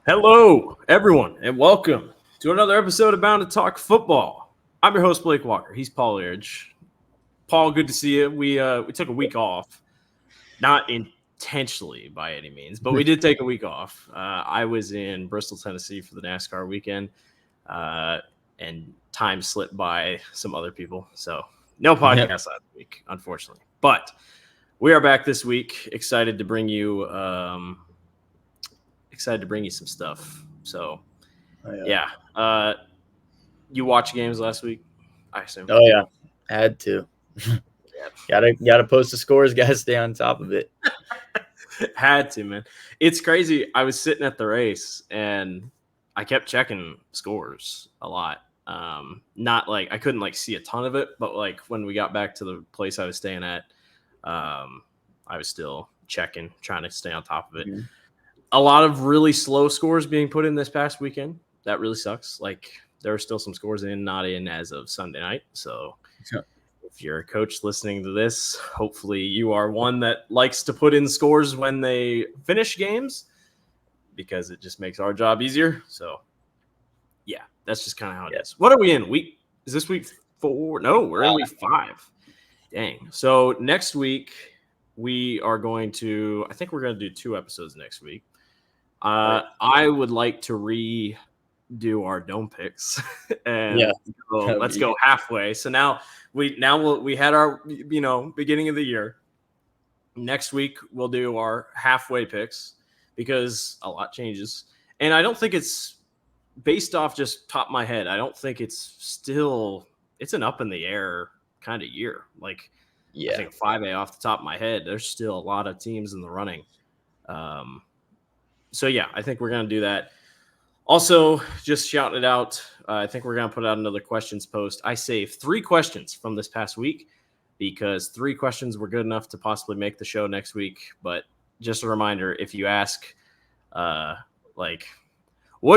Hello, everyone, and welcome to another episode of Bound to Talk Football. I'm your host, Blake Walker. He's Paul Eridge. Paul, good to see you. We took a week off, not intentionally by any means, but we did take a week off. I was in Bristol, Tennessee for the NASCAR weekend, and time slipped by some other people, so no podcast last week, unfortunately. But we are back this week, excited to bring you some stuff. So, you watched games last week, I assume. Oh yeah, had to. Gotta post the scores. Gotta stay on top of it. Had to, man. It's crazy. I was sitting at the race and I kept checking scores a lot. Not like I couldn't like see a ton of it, but like when we got back to the place I was staying at, I was still checking, trying to stay on top of it. Mm-hmm. A lot of really slow scores being put in this past weekend. That really sucks. Like there are still some scores not in as of Sunday night. So if you're a coach listening to this, hopefully you are one that likes to put in scores when they finish games because it just makes our job easier. So yeah, that's just kind of how it is. What are we in? Is this week 4? No, we're in week 5. Dang. So next week we are going to, I think we're going to do 2 episodes next week. I would like to redo our dome picks and let's go halfway. So now we had our beginning of the year. Next week we'll do our halfway picks because a lot changes, and I don't think it's based off just top of my head. I don't think it's an up in the air kind of year. Like I think 5A off the top of my head. There's still a lot of teams in the running. So, yeah, I think we're going to do that. Also, just shouting it out, I think we're going to put out another questions post. I saved 3 questions from this past week because 3 questions were good enough to possibly make the show next week. But just a reminder, if you ask, what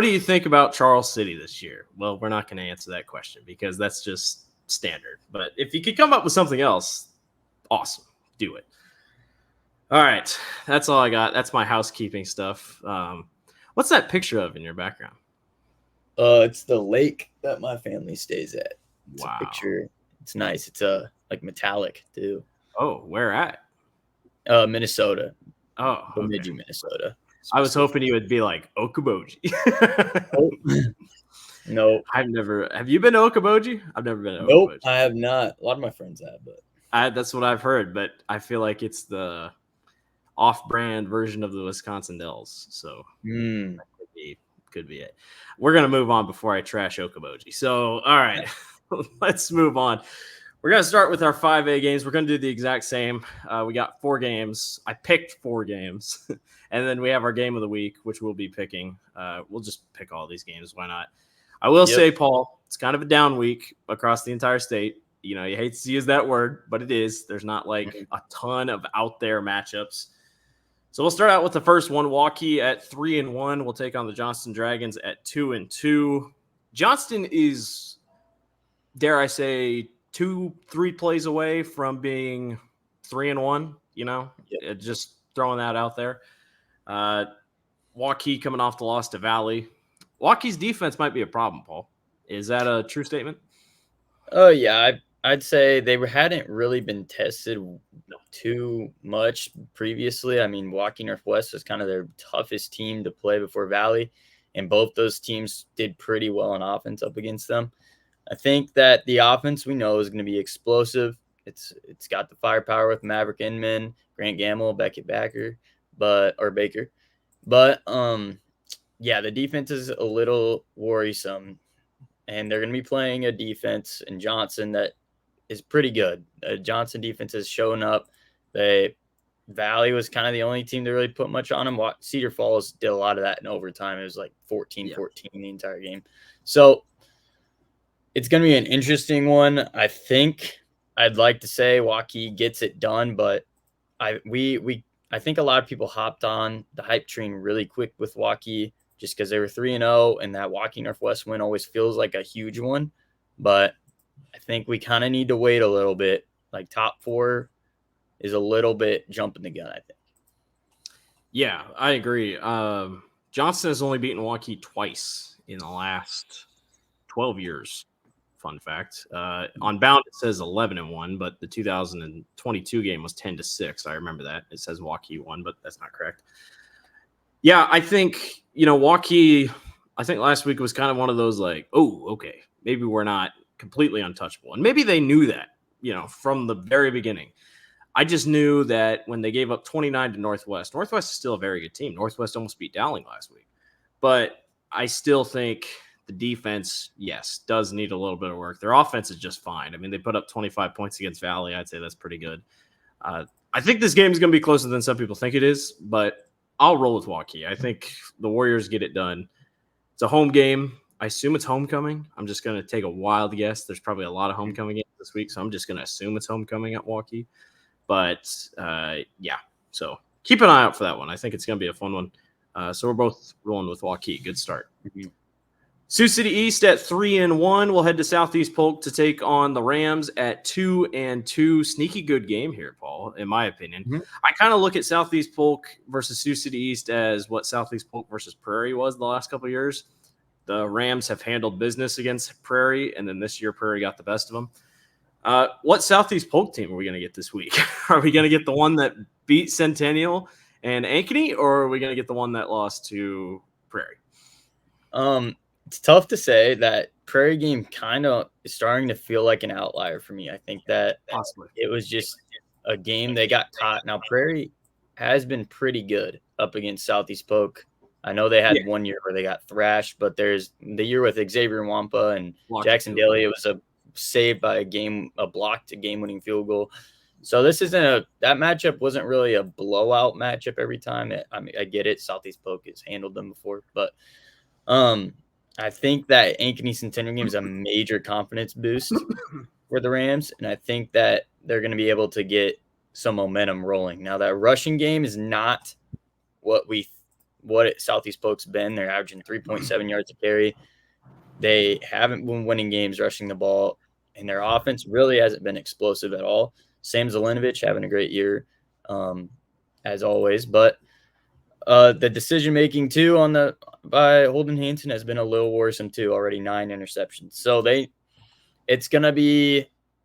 do you think about Charles City this year? Well, we're not going to answer that question because that's just standard. But if you could come up with something else, awesome. Do it. All right. That's all I got. That's my housekeeping stuff. What's that picture of in your background? It's the lake that my family stays at. It's wow. A picture. It's nice. It's like metallic too. Oh, where at? Minnesota. Oh, Bemidji, Minnesota. I was hoping you would be like Okoboji. No. Have you been to Okoboji? I've never been to Nope, Okoboji. I have not. A lot of my friends have, but that's what I've heard, but I feel like it's the off-brand version of the Wisconsin Dells. So that could be it. We're going to move on before I trash Okoboji. So, all right, let's move on. We're going to start with our 5A games. We're going to do the exact same. We got 4 games. I picked 4 games. And then we have our game of the week, which we'll be picking. We'll just pick all these games. Why not? I will say, Paul, it's kind of a down week across the entire state. You know, you hate to use that word, but it is. There's not like a ton of out there matchups. So we'll start out with the first one. Waukee at 3-1. We'll take on the Johnston Dragons at 2-2. Johnston is, dare I say, 2-3 plays away from being 3-1. You know, just throwing that out there. Waukee coming off the loss to Valley. Waukee's defense might be a problem, Paul. Is that a true statement? Oh, yeah. I'd say they hadn't really been tested too much previously. I mean, Waukee Northwest was kind of their toughest team to play before Valley, and both those teams did pretty well on offense up against them. I think that the offense we know is going to be explosive. It's got the firepower with Maverick Inman, Grant Gamble, Beckett Baker. But the defense is a little worrisome, and they're going to be playing a defense in Johnson that is pretty good. Johnson defense has shown up. Valley was kind of the only team that really put much on them. Cedar Falls did a lot of that in overtime. It was like 14-14 the entire game. So it's going to be an interesting one. I think I'd like to say Waukee gets it done, but I think a lot of people hopped on the hype train really quick with Waukee just because they were 3-0, and that Waukee Northwest win always feels like a huge one. But I think we kind of need to wait a little bit. Like top 4 is a little bit jumping the gun, I think. Yeah, I agree. Johnson has only beaten Waukee twice in the last 12 years. Fun fact. On Bound, it says 11-1, but the 2022 game was 10-6. I remember that. It says Waukee won, but that's not correct. Yeah, I think, Waukee, I think last week was kind of one of those like, oh, okay, maybe we're not completely untouchable. And maybe they knew that, from the very beginning. I just knew that when they gave up 29 to Northwest is still a very good team. Northwest almost beat Dowling last week. But I still think the defense, yes, does need a little bit of work. Their offense is just fine. I mean, they put up 25 points against Valley. I'd say that's pretty good. I think this game is going to be closer than some people think it is, but I'll roll with Waukee. I think the Warriors get it done. It's a home game. I assume it's homecoming. I'm just going to take a wild guess. There's probably a lot of homecoming games this week, so I'm just going to assume it's homecoming at Waukee. But, yeah, so keep an eye out for that one. I think it's going to be a fun one. So we're both rolling with Waukee. Good start. Mm-hmm. Sioux City East at 3-1. We'll head to Southeast Polk to take on the Rams at 2-2. Sneaky good game here, Paul, in my opinion. Mm-hmm. I kind of look at Southeast Polk versus Sioux City East as what Southeast Polk versus Prairie was the last couple of years. The Rams have handled business against Prairie, and then this year Prairie got the best of them. What Southeast Polk team are we going to get this week? Are we going to get the one that beat Centennial and Ankeny, or are we going to get the one that lost to Prairie? It's tough to say. That Prairie game kind of is starting to feel like an outlier for me. I think that possibly it was just a game they got caught. Now, Prairie has been pretty good up against Southeast Polk. I know they had one year where they got thrashed, but there's the year with Xavier Wampa and Jackson Daly. It was a saved by a blocked game-winning field goal. So this isn't that matchup wasn't really a blowout matchup every time. I get it. Southeast Polk has handled them before, but I think that Ankeny Centennial game is a major confidence boost for the Rams, and I think that they're going to be able to get some momentum rolling. Now, that rushing game is not what Southeast Polk's been. They're averaging 3.7 yards a carry. They haven't been winning games rushing the ball, and their offense really hasn't been explosive at all. Sam Zelenovich having a great year, as always, but the decision making too by Holden Hanson has been a little worrisome too. Already 9 interceptions. So this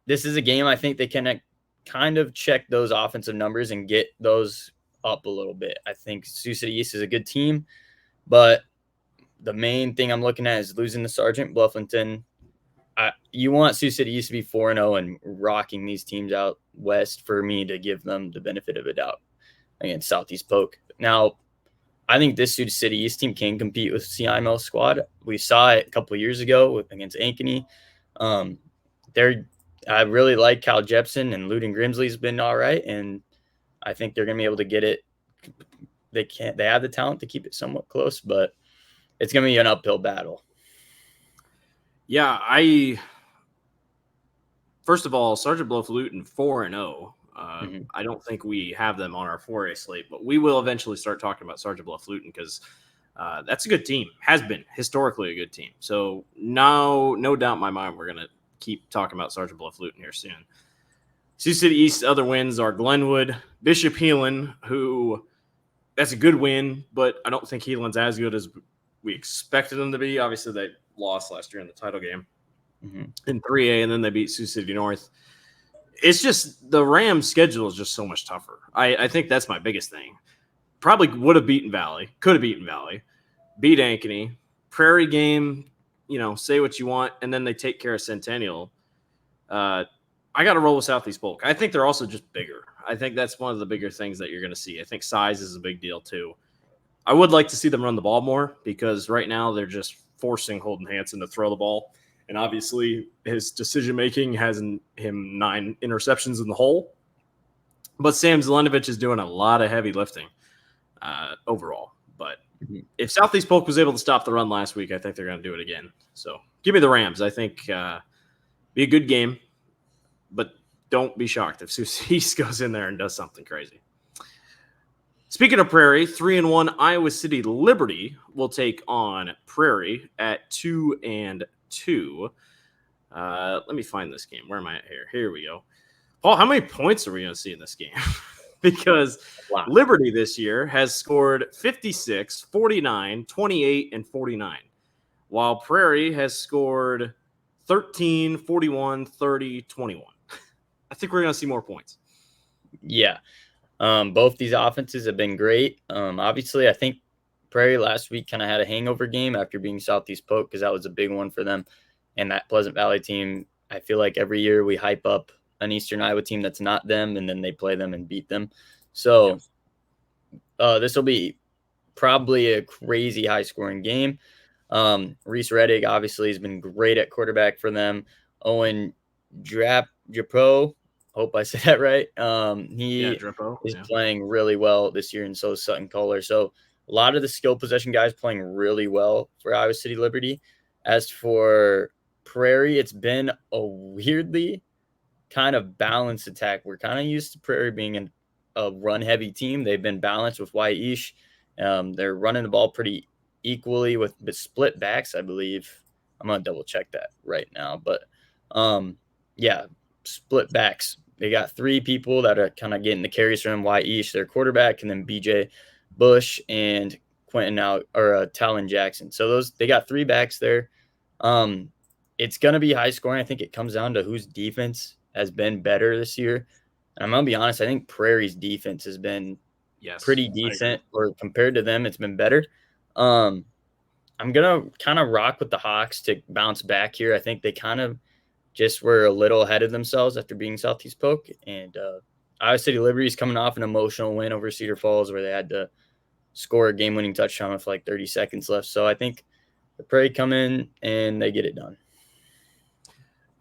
is a game I think they can kind of check those offensive numbers and get those up a little bit. I think Sioux City East is a good team, but the main thing I'm looking at is losing the Sergeant Bluffington. You want Sioux City East to be 4-0 and rocking these teams out west for me to give them the benefit of a doubt against Southeast Polk. Now, I think this Sioux City East team can compete with CIML squad. We saw it a couple of years ago against Ankeny. I really like Cal Jepson, and Luden Grimsley's been all right, and I think they're going to be able to get it. They have the talent to keep it somewhat close, but it's going to be an uphill battle. Yeah, first of all, Sergeant Bluff Luton 4-0. I don't think we have them on our 4A slate, but we will eventually start talking about Sergeant Bluff Luton because that's a good team. Has been historically a good team. So no doubt in my mind we're going to keep talking about Sergeant Bluff Luton here soon. Sioux City East other wins are Glenwood, Bishop Heelan, who that's a good win, but I don't think Heelan's as good as we expected them to be. Obviously, they lost last year in the title game in 3A, and then they beat Sioux City North. It's just the Rams' schedule is just so much tougher. I think that's my biggest thing. Probably would have beaten Valley, could have beaten Valley, beat Ankeny, Prairie game, say what you want, and then they take care of Centennial. I got to roll with Southeast Polk. I think they're also just bigger. I think that's one of the bigger things that you're going to see. I think size is a big deal too. I would like to see them run the ball more because right now they're just forcing Holden Hanson to throw the ball. And obviously his decision-making has him 9 interceptions in the hole. But Sam Zelenovich is doing a lot of heavy lifting overall. But if Southeast Polk was able to stop the run last week, I think they're going to do it again. So give me the Rams. I think be a good game. But don't be shocked if Sioux East goes in there and does something crazy. Speaking of Prairie, 3-1 Iowa City Liberty will take on Prairie at 2-2. Let me find this game. Where am I at here? Here we go. Paul, how many points are we going to see in this game? because Wow. Liberty this year has scored 56, 49, 28, and 49, while Prairie has scored 13, 41, 30, 21. I think we're going to see more points. Yeah. Both these offenses have been great. Obviously, I think Prairie last week kind of had a hangover game after being Southeast Polk because that was a big one for them. And that Pleasant Valley team, I feel like every year we hype up an Eastern Iowa team that's not them, and then they play them and beat them. So this will be probably a crazy high-scoring game. Reese Reddick obviously has been great at quarterback for them. Owen Drapo, hope I said that right. He Drippo. is playing really well this year, and so is Sutton Kohler. So a lot of the skill possession guys playing really well for Iowa City Liberty. As for Prairie, it's been a weirdly kind of balanced attack. We're kind of used to Prairie being a run-heavy team. They've been balanced with Waiish. They're running the ball pretty equally with split backs, I believe. I'm going to double check that right now. But yeah, split backs. They got three people that are kind of getting the carries from Waiish, their quarterback, and then BJ Bush and Talon Jackson. So they got three backs there. It's going to be high scoring. I think it comes down to whose defense has been better this year. And I'm going to be honest, I think Prairie's defense has been pretty decent, or compared to them, it's been better. I'm going to kind of rock with the Hawks to bounce back here. I think they kind of just were a little ahead of themselves after being Southeast Polk. And Iowa City Liberty is coming off an emotional win over Cedar Falls where they had to score a game-winning touchdown with like 30 seconds left. So I think the Prairie come in and they get it done.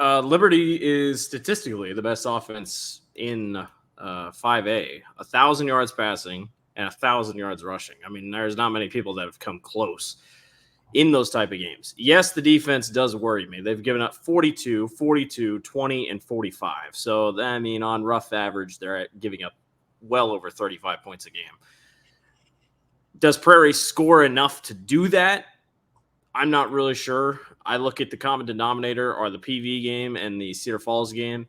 Liberty is statistically the best offense in 5A, 1,000 yards passing and 1,000 yards rushing. I mean, there's not many people that have come close in those type of games. Yes, the defense does worry me. They've given up 42, 42, 20, and 45. So, I mean, on rough average, they're giving up well over 35 points a game. Does Prairie score enough to do that? I'm not really sure. I look at the common denominator or the PV game and the Cedar Falls game.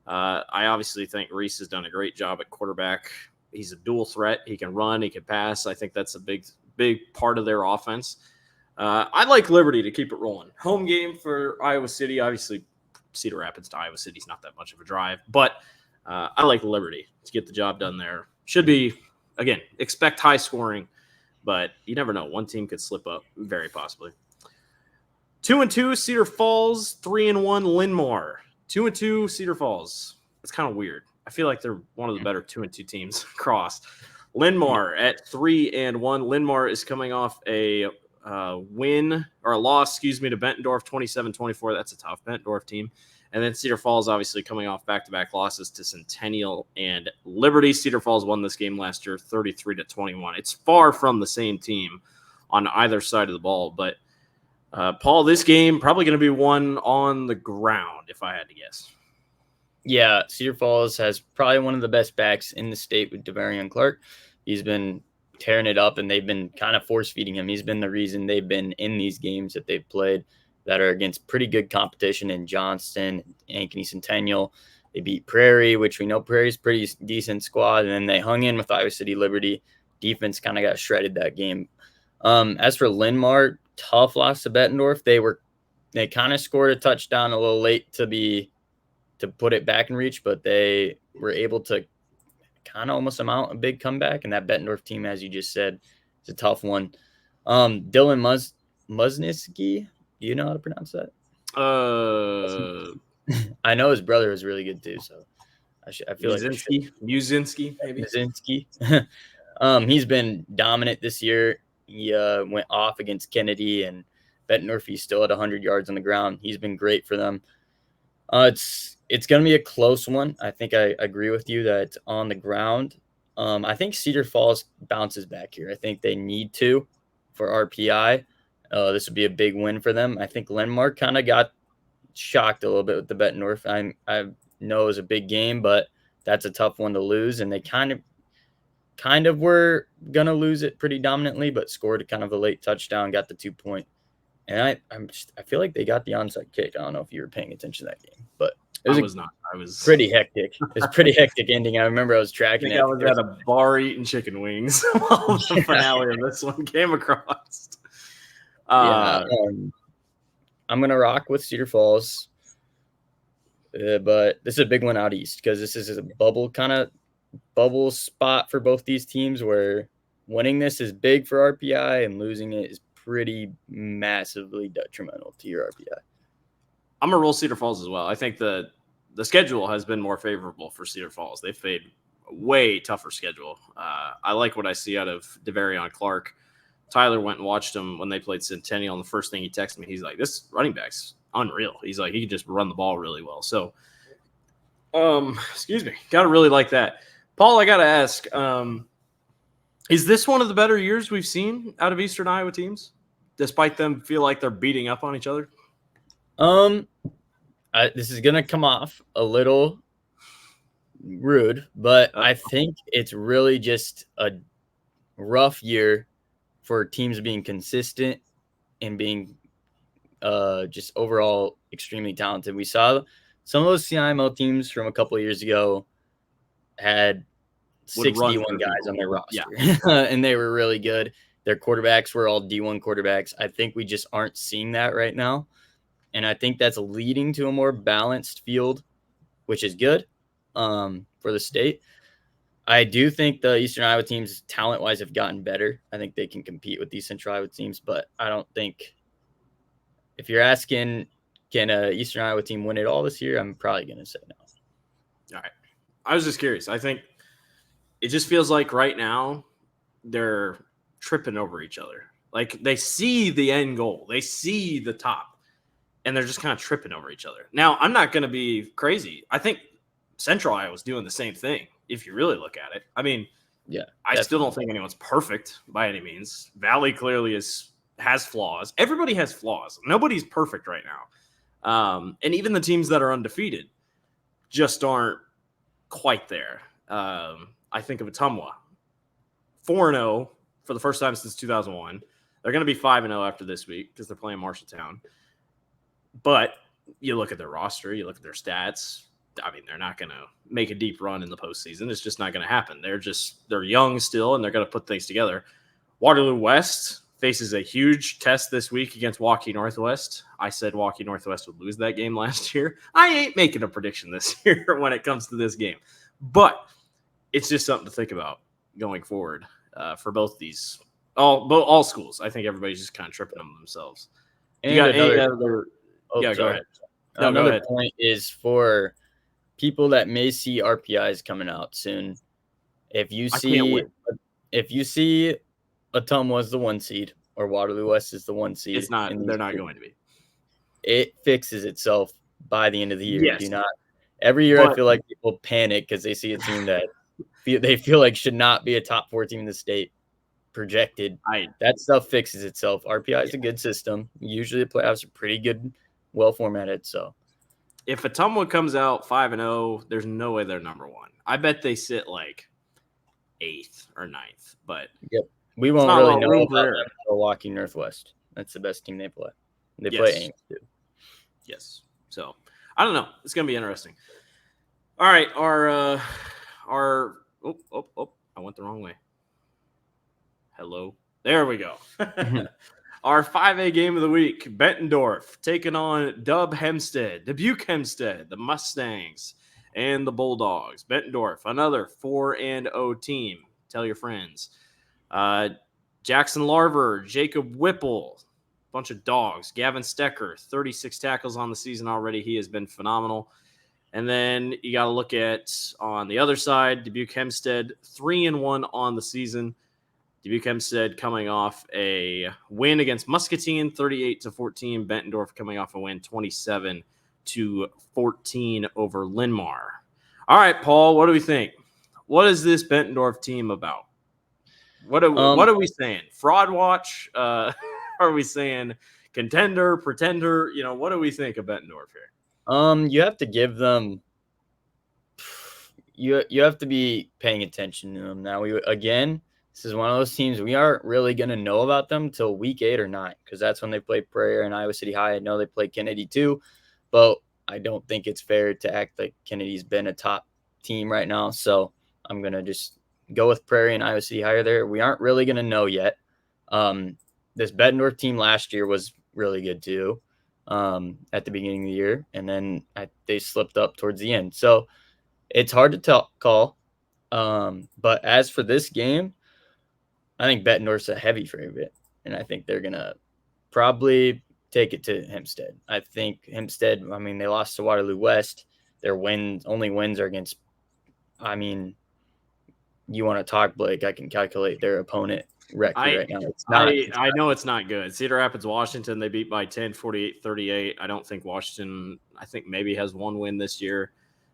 I obviously think Reese has done a great job at quarterback. He's a dual threat. He can run. He can pass. I think that's a big part of their offense. I like Liberty to keep it rolling. Home game for Iowa City. Obviously, Cedar Rapids to Iowa City is not that much of a drive. But I like Liberty to get the job done there. Should be, again, expect high scoring. But you never know. One team could slip up, very possibly. 2-2 Cedar Falls, 3-1 Linn-Mar. 2-2 Cedar Falls. It's kind of weird. I feel like they're one of the better 2-2 teams across. Linn-Mar at 3-1. Linn-Mar is coming off a win or a loss, to Bettendorf, 27-24. That's a tough Bettendorf team. And then Cedar Falls obviously coming off back-to-back losses to Centennial and Liberty. Cedar Falls won this game last year 33-21. It's far from the same team on either side of the ball. But, Paul, this game probably going to be won on the ground, if I had to guess. Yeah, Cedar Falls has probably one of the best backs in the state with Devarion Clark. He's been tearing it up, and they've been kind of force-feeding him. He's been the reason they've been in these games that they've played that are against pretty good competition in Johnston, Ankeny Centennial. They beat Prairie, which we know Prairie's pretty decent squad, and then they hung in with Iowa City Liberty. Defense kind of got shredded that game. As for Linn-Mar, tough loss to Bettendorf. They kind of scored a touchdown a little late to put it back in reach, but they were able to kind of almost amount a big comeback. And that Bettendorf team, as you just said, is a tough one. Dylan Musniski, do you know how to pronounce that? I know his brother was really good too, so I feel Muzinski, maybe. Muzinski. He's been dominant this year. He went off against Kennedy and Bettendorf. He's still at 100 yards on the ground. He's been great for them. It's going to be a close one. I think I agree with you that on the ground. I think Cedar Falls bounces back here. I think they need to for RPI. This would be a big win for them. I think Linn-Mar kind of got shocked a little bit with the Bettendorf. I know it was a big game, but that's a tough one to lose. And they kind of were going to lose it pretty dominantly, but scored kind of a late touchdown, got the 2-point. And I feel like they got the onside kick. I don't know if you were paying attention to that game, but It I was a was not. I was. pretty hectic. It was a pretty hectic ending. I remember I was I tracking think it. I was at a bar eating chicken wings while the Yeah, finale of this one came across. yeah. Uh, I'm gonna rock with Cedar Falls, but this is a big one out east because this is a bubble spot for both these teams where winning this is big for RPI and losing it is pretty massively detrimental to your RPI. I'm gonna roll Cedar Falls as well. I think the schedule has been more favorable for Cedar Falls. They've played a way tougher schedule. I like what I see out of Devarion Clark. Tyler went and watched him when they played Centennial, and the first thing he texted me, he's like, "This running back's unreal." He's like, he can just run the ball really well. So, excuse me, gotta really like that. Paul, I gotta ask, is this one of the better years we've seen out of Eastern Iowa teams, despite them feel like they're beating up on each other? Um, this is gonna come off a little rude, but I think it's really just a rough year for teams being consistent and being just overall extremely talented. We saw some of those CIML teams from a couple of years ago had Would six run D1 through guys people. on their Yeah. roster, and they were really good. Their quarterbacks were all D1 quarterbacks. I think we just aren't seeing that right now. And I think that's leading to a more balanced field, which is good for the state. I do think the Eastern Iowa teams, talent-wise, have gotten better. I think they can compete with these Central Iowa teams, but I don't think if you're asking, can a Eastern Iowa team win it all this year? I'm probably going to say no. All right. I was just curious. I think it just feels like right now they're tripping over each other. Like they see the end goal, they see the top, and they're just kind of tripping over each other. Now, I'm not going to be crazy. I think Central Iowa was doing the same thing if you really look at it. I mean, Yeah, I still don't think anyone's perfect by any means. Valley clearly has flaws. Everybody has flaws. Nobody's perfect right now. And even the teams that are undefeated just aren't quite there. I think of Atumwa, 4-0 for the first time since 2001. They're going to be 5-0 after this week because they're playing Marshalltown. But you look at their roster, you look at their stats. I mean, they're not going to make a deep run in the postseason. It's just not going to happen. They're young still, and they're going to put things together. Waterloo West faces a huge test this week against Waukee Northwest. I said Waukee Northwest would lose that game last year. I ain't making a prediction this year when it comes to this game, but it's just something to think about going forward for both these all schools. I think everybody's just kind of tripping on themselves. And You got another, any other? Yeah, go ahead. No, another go ahead. point is for people that may see RPIs coming out soon. If you see Atumwa is the 1 seed or Waterloo West is the 1 seed, It's not. They're not going to be. It fixes itself by the end of the year. Yes. Do not. Every year, I feel like people panic because they see a team that they feel like should not be a top 4 team in the state projected. That stuff fixes itself. RPI is a good system. Usually, the playoffs are pretty good, well formatted. So, if Atumwa comes out 5-0, there's no way they're number 1. I bet they sit like 8th or 9th. But yep, we won't really know about them until Waukee Northwest. That's the best team they play. They play Ames too. Yes. So I don't know. It's gonna be interesting. All right, our I went the wrong way. Hello. There we go. Our 5A game of the week, Bettendorf taking on Dubuque Hempstead, the Mustangs, and the Bulldogs. Bettendorf, another 4-0 team. Tell your friends. Jackson Larver, Jacob Whipple, bunch of dogs. Gavin Stecker, 36 tackles on the season already. He has been phenomenal. And then you got to look at on the other side, Dubuque Hempstead, 3-1 on the season. Dubuque Hempstead coming off a win against Muscatine, 38-14. Bettendorf coming off a win, 27-14 over Linmar. All right, Paul, what do we think? What is this Bettendorf team about? What are we saying? Fraud watch? Are we saying contender, pretender? What do we think of Bettendorf here? You have to give them. You have to be paying attention to them now. This is one of those teams we aren't really going to know about them until week 8 or 9 because that's when they play Prairie and Iowa City High. I know they play Kennedy too, but I don't think it's fair to act like Kennedy's been a top team right now. So I'm going to just go with Prairie and Iowa City higher there. We aren't really going to know yet. This Bettendorf team last year was really good too at the beginning of the year. And then they slipped up towards the end. So it's hard to call. But as for this game, I think Bettendorf's a heavy favorite. And I think they're going to probably take it to Hempstead. I think Hempstead, I mean, they lost to Waterloo West. Their only wins are against, I mean, you want to talk, Blake, I can calculate their opponent record right now. It's not. I know it's not good. Cedar Rapids, Washington, they beat by 10, 48-38. I don't think Washington, I think maybe has one win this year.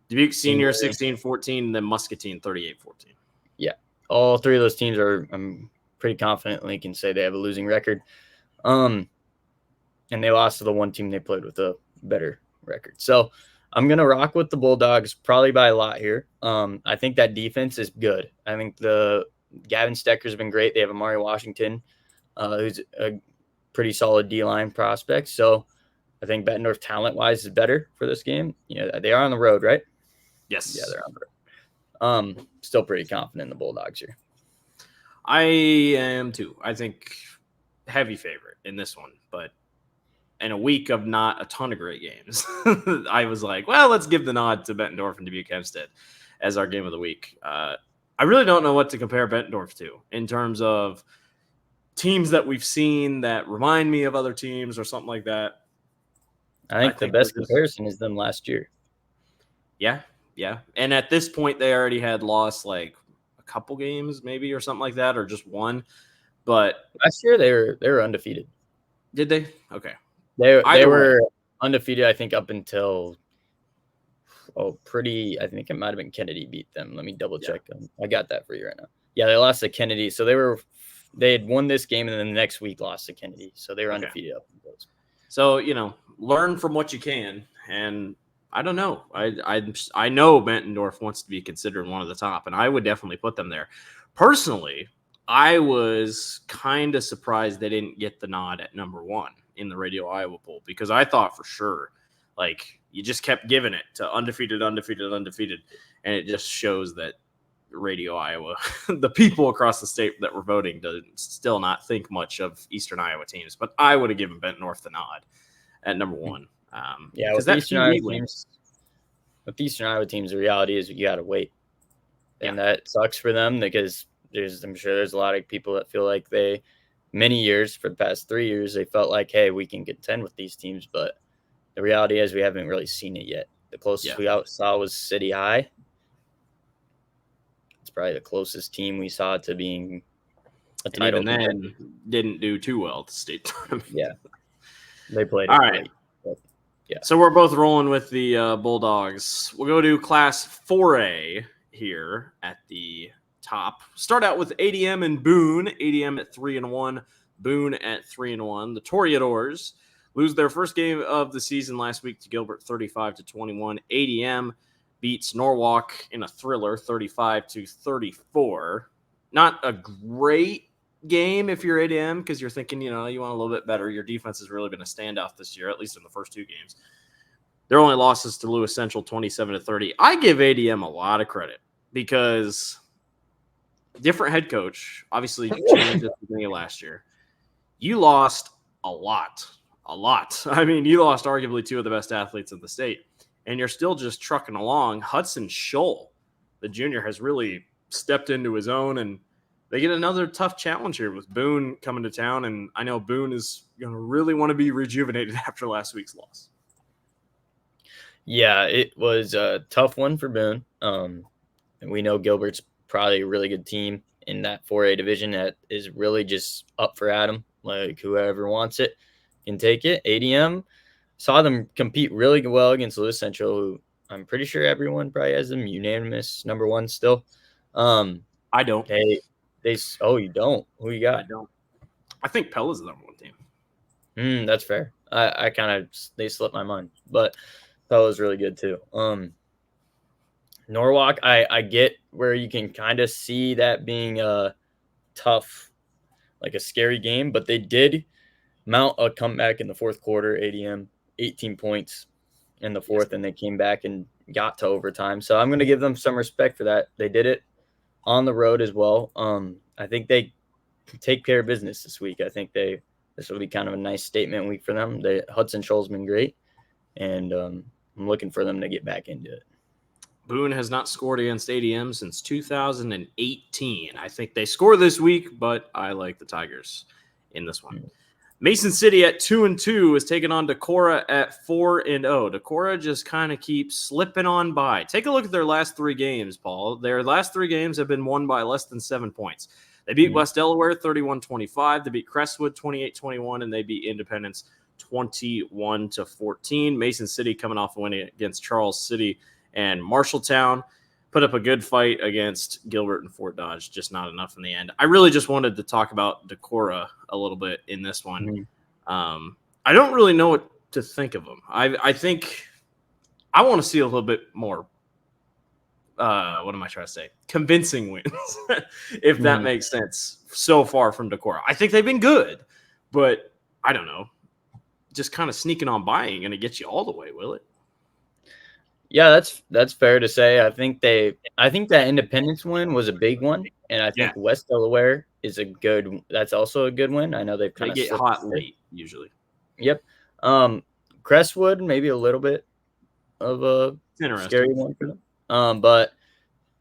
Dubuque Senior, 16-14, and then Muscatine, 38-14. Yeah. All three of those teams are, I'm pretty confidently can say they have a losing record. And they lost to the one team they played with a better record. So I'm going to rock with the Bulldogs probably by a lot here. I think that defense is good. I think Gavin Stecker's been great. They have Amari Washington, who's a pretty solid D-line prospect. So I think Bettendorf talent-wise is better for this game. They are on the road, right? Yes. Yeah, they're on the road. Still pretty confident in the Bulldogs here. I am too. I think heavy favorite in this one, but in a week of not a ton of great games, I was like, well, let's give the nod to Bettendorf and Dubuque Hempstead as our game of the week. I really don't know what to compare Bettendorf to in terms of teams that we've seen that remind me of other teams or something like that. I think the best comparison is them last year. Yeah. And at this point, they already had lost like a couple games maybe or something like that, or just one. But last year they were undefeated. Did they? Okay. They were undefeated, I think, up until I think it might have been Kennedy beat them. Let me double check them. I got that for you right now. Yeah, they lost to Kennedy. So they had won this game and then the next week lost to Kennedy. So they were undefeated up until those. So, learn from what you can. And I don't know. I know Bettendorf wants to be considered one of the top, and I would definitely put them there. Personally, I was kind of surprised they didn't get the nod at number 1 in the Radio Iowa poll, because I thought for sure, like, you just kept giving it to undefeated, and it just shows that Radio Iowa, the people across the state that were voting, does still not think much of Eastern Iowa teams. But I would have given Bettendorf the nod at number 1. With Eastern Iowa teams, the reality is you got to wait, and that sucks for them because I'm sure there's a lot of people that feel like many years for the past 3 years, they felt like, hey, we can contend with these teams, but the reality is we haven't really seen it yet. The closest we saw was City High. It's probably the closest team we saw to being a title. And even then, didn't do too well at the state tournament. Yeah, they played all right. But, so we're both rolling with the Bulldogs. We'll go to Class 4A here at the top. Start out with ADM and Boone. ADM at 3-1, Boone at 3-1. The Toreadors lose their first game of the season last week to Gilbert, 35-21. ADM beats Norwalk in a thriller, 35-34. Not a great game if you're ADM, because you're thinking, you want a little bit better. Your defense has really been a standout this year, at least in the first 2 games. Their only losses to Lewis Central, 27-30. I give ADM a lot of credit because different head coach, obviously changed at the beginning of last year. You lost a lot. I mean, you lost arguably 2 of the best athletes in the state, and you're still just trucking along. Hudson Scholl, the junior, has really stepped into his own, and they get another tough challenge here with Boone coming to town, and I know Boone is going to really want to be rejuvenated after last week's loss. Yeah, it was a tough one for Boone. And we know Gilbert's probably a really good team in that 4A division that is really just up for Adam. Like, whoever wants it can take it. ADM saw them compete really well against Lewis Central, who I'm pretty sure everyone probably has them unanimous number 1 still. I don't. You don't? Who you got? I don't. I think Pella's the number 1 team. That's fair. I kind of, they slipped my mind, but Pella's really good too. Norwalk, I get where you can kind of see that being a tough, like a scary game, but they did mount a comeback in the fourth quarter. ADM, 18 points. in the Yes. fourth, and they came back and got to overtime. So I'm going to give them some respect for that. They did it on the road as well. I think they take care of business this week. I think this will be kind of a nice statement week for them. Hudson Shoal's been great, and I'm looking for them to get back into it. Boone has not scored against ADM since 2018. I think they score this week, but I like the Tigers in this one. Mm. Mason City at 2-2 is taking on Decorah at 4-0. Decorah just kind of keeps slipping on by. Take a look at their last 3 games, Paul. Their last 3 games have been won by less than 7 points. They beat West Delaware 31-25. They beat Crestwood 28-21, and they beat Independence 21-14. Mason City coming off a win against Charles City and Marshalltown. Put up a good fight against Gilbert and Fort Dodge, just not enough in the end. I really just wanted to talk about Decorah a little bit in this one. I don't really know what to think of them. I think I want to see a little bit more. What am I trying to say? Convincing wins, if that makes sense. So far from Decorah, I think they've been good, but I don't know. Just kind of sneaking on by ain't gonna get you all the way, will it? Yeah, that's fair to say. I think that Independence win was a big one, and I think West Delaware is that's also a good win. I know they've kind of get hot late usually. Yep. Crestwood maybe a little bit of a scary one for them. But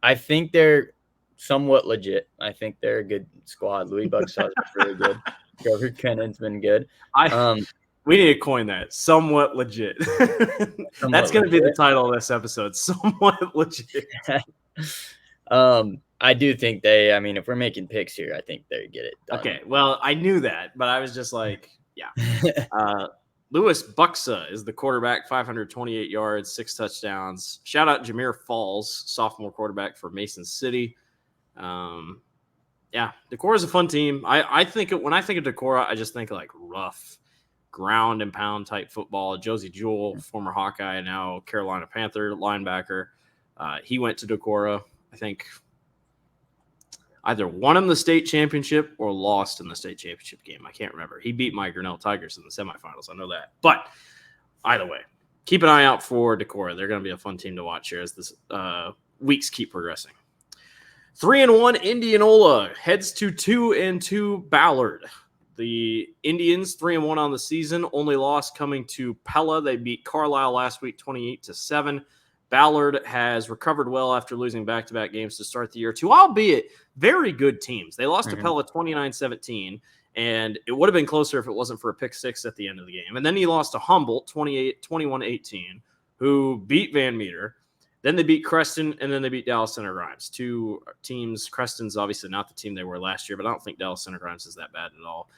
I think they're somewhat legit. I think they're a good squad. Louis Bugsaw's really good. Trevor Kennan's been good. We need to coin that. Somewhat legit. That's going to be the title of this episode. Somewhat legit. I do think if we're making picks here, I think they get it done. Okay, well, I knew that, but I was just like, yeah. Louis Buxa is the quarterback, 528 yards, 6 touchdowns. Shout out Jameer Falls, sophomore quarterback for Mason City. Yeah, Decorah is a fun team. I think when I think of Decorah, I just think like rough, ground and pound type football. Josie Jewell, former Hawkeye, now Carolina Panther linebacker. He went to Decorah. I think either won him the state championship or lost in the state championship game. I can't remember. He beat my Grinnell Tigers in the semifinals. I know that. But either way, keep an eye out for Decorah. They're going to be a fun team to watch here as this weeks keep progressing. 3-1 Indianola heads to 2-2 Ballard. The Indians 3-1 on the season. Only loss coming to Pella. They beat Carlisle last week 28-7. Ballard has recovered well after losing back-to-back games to start the year, to albeit very good teams. They lost to Pella 29-17, and it would have been closer if it wasn't for a pick 6 at the end of the game. And then he lost to Humboldt 21-18, who beat Van Meter. Then they beat Creston, and then they beat Dallas Center Grimes. 2 teams. Creston's obviously not the team they were last year, but I don't think Dallas Center Grimes is that bad at all.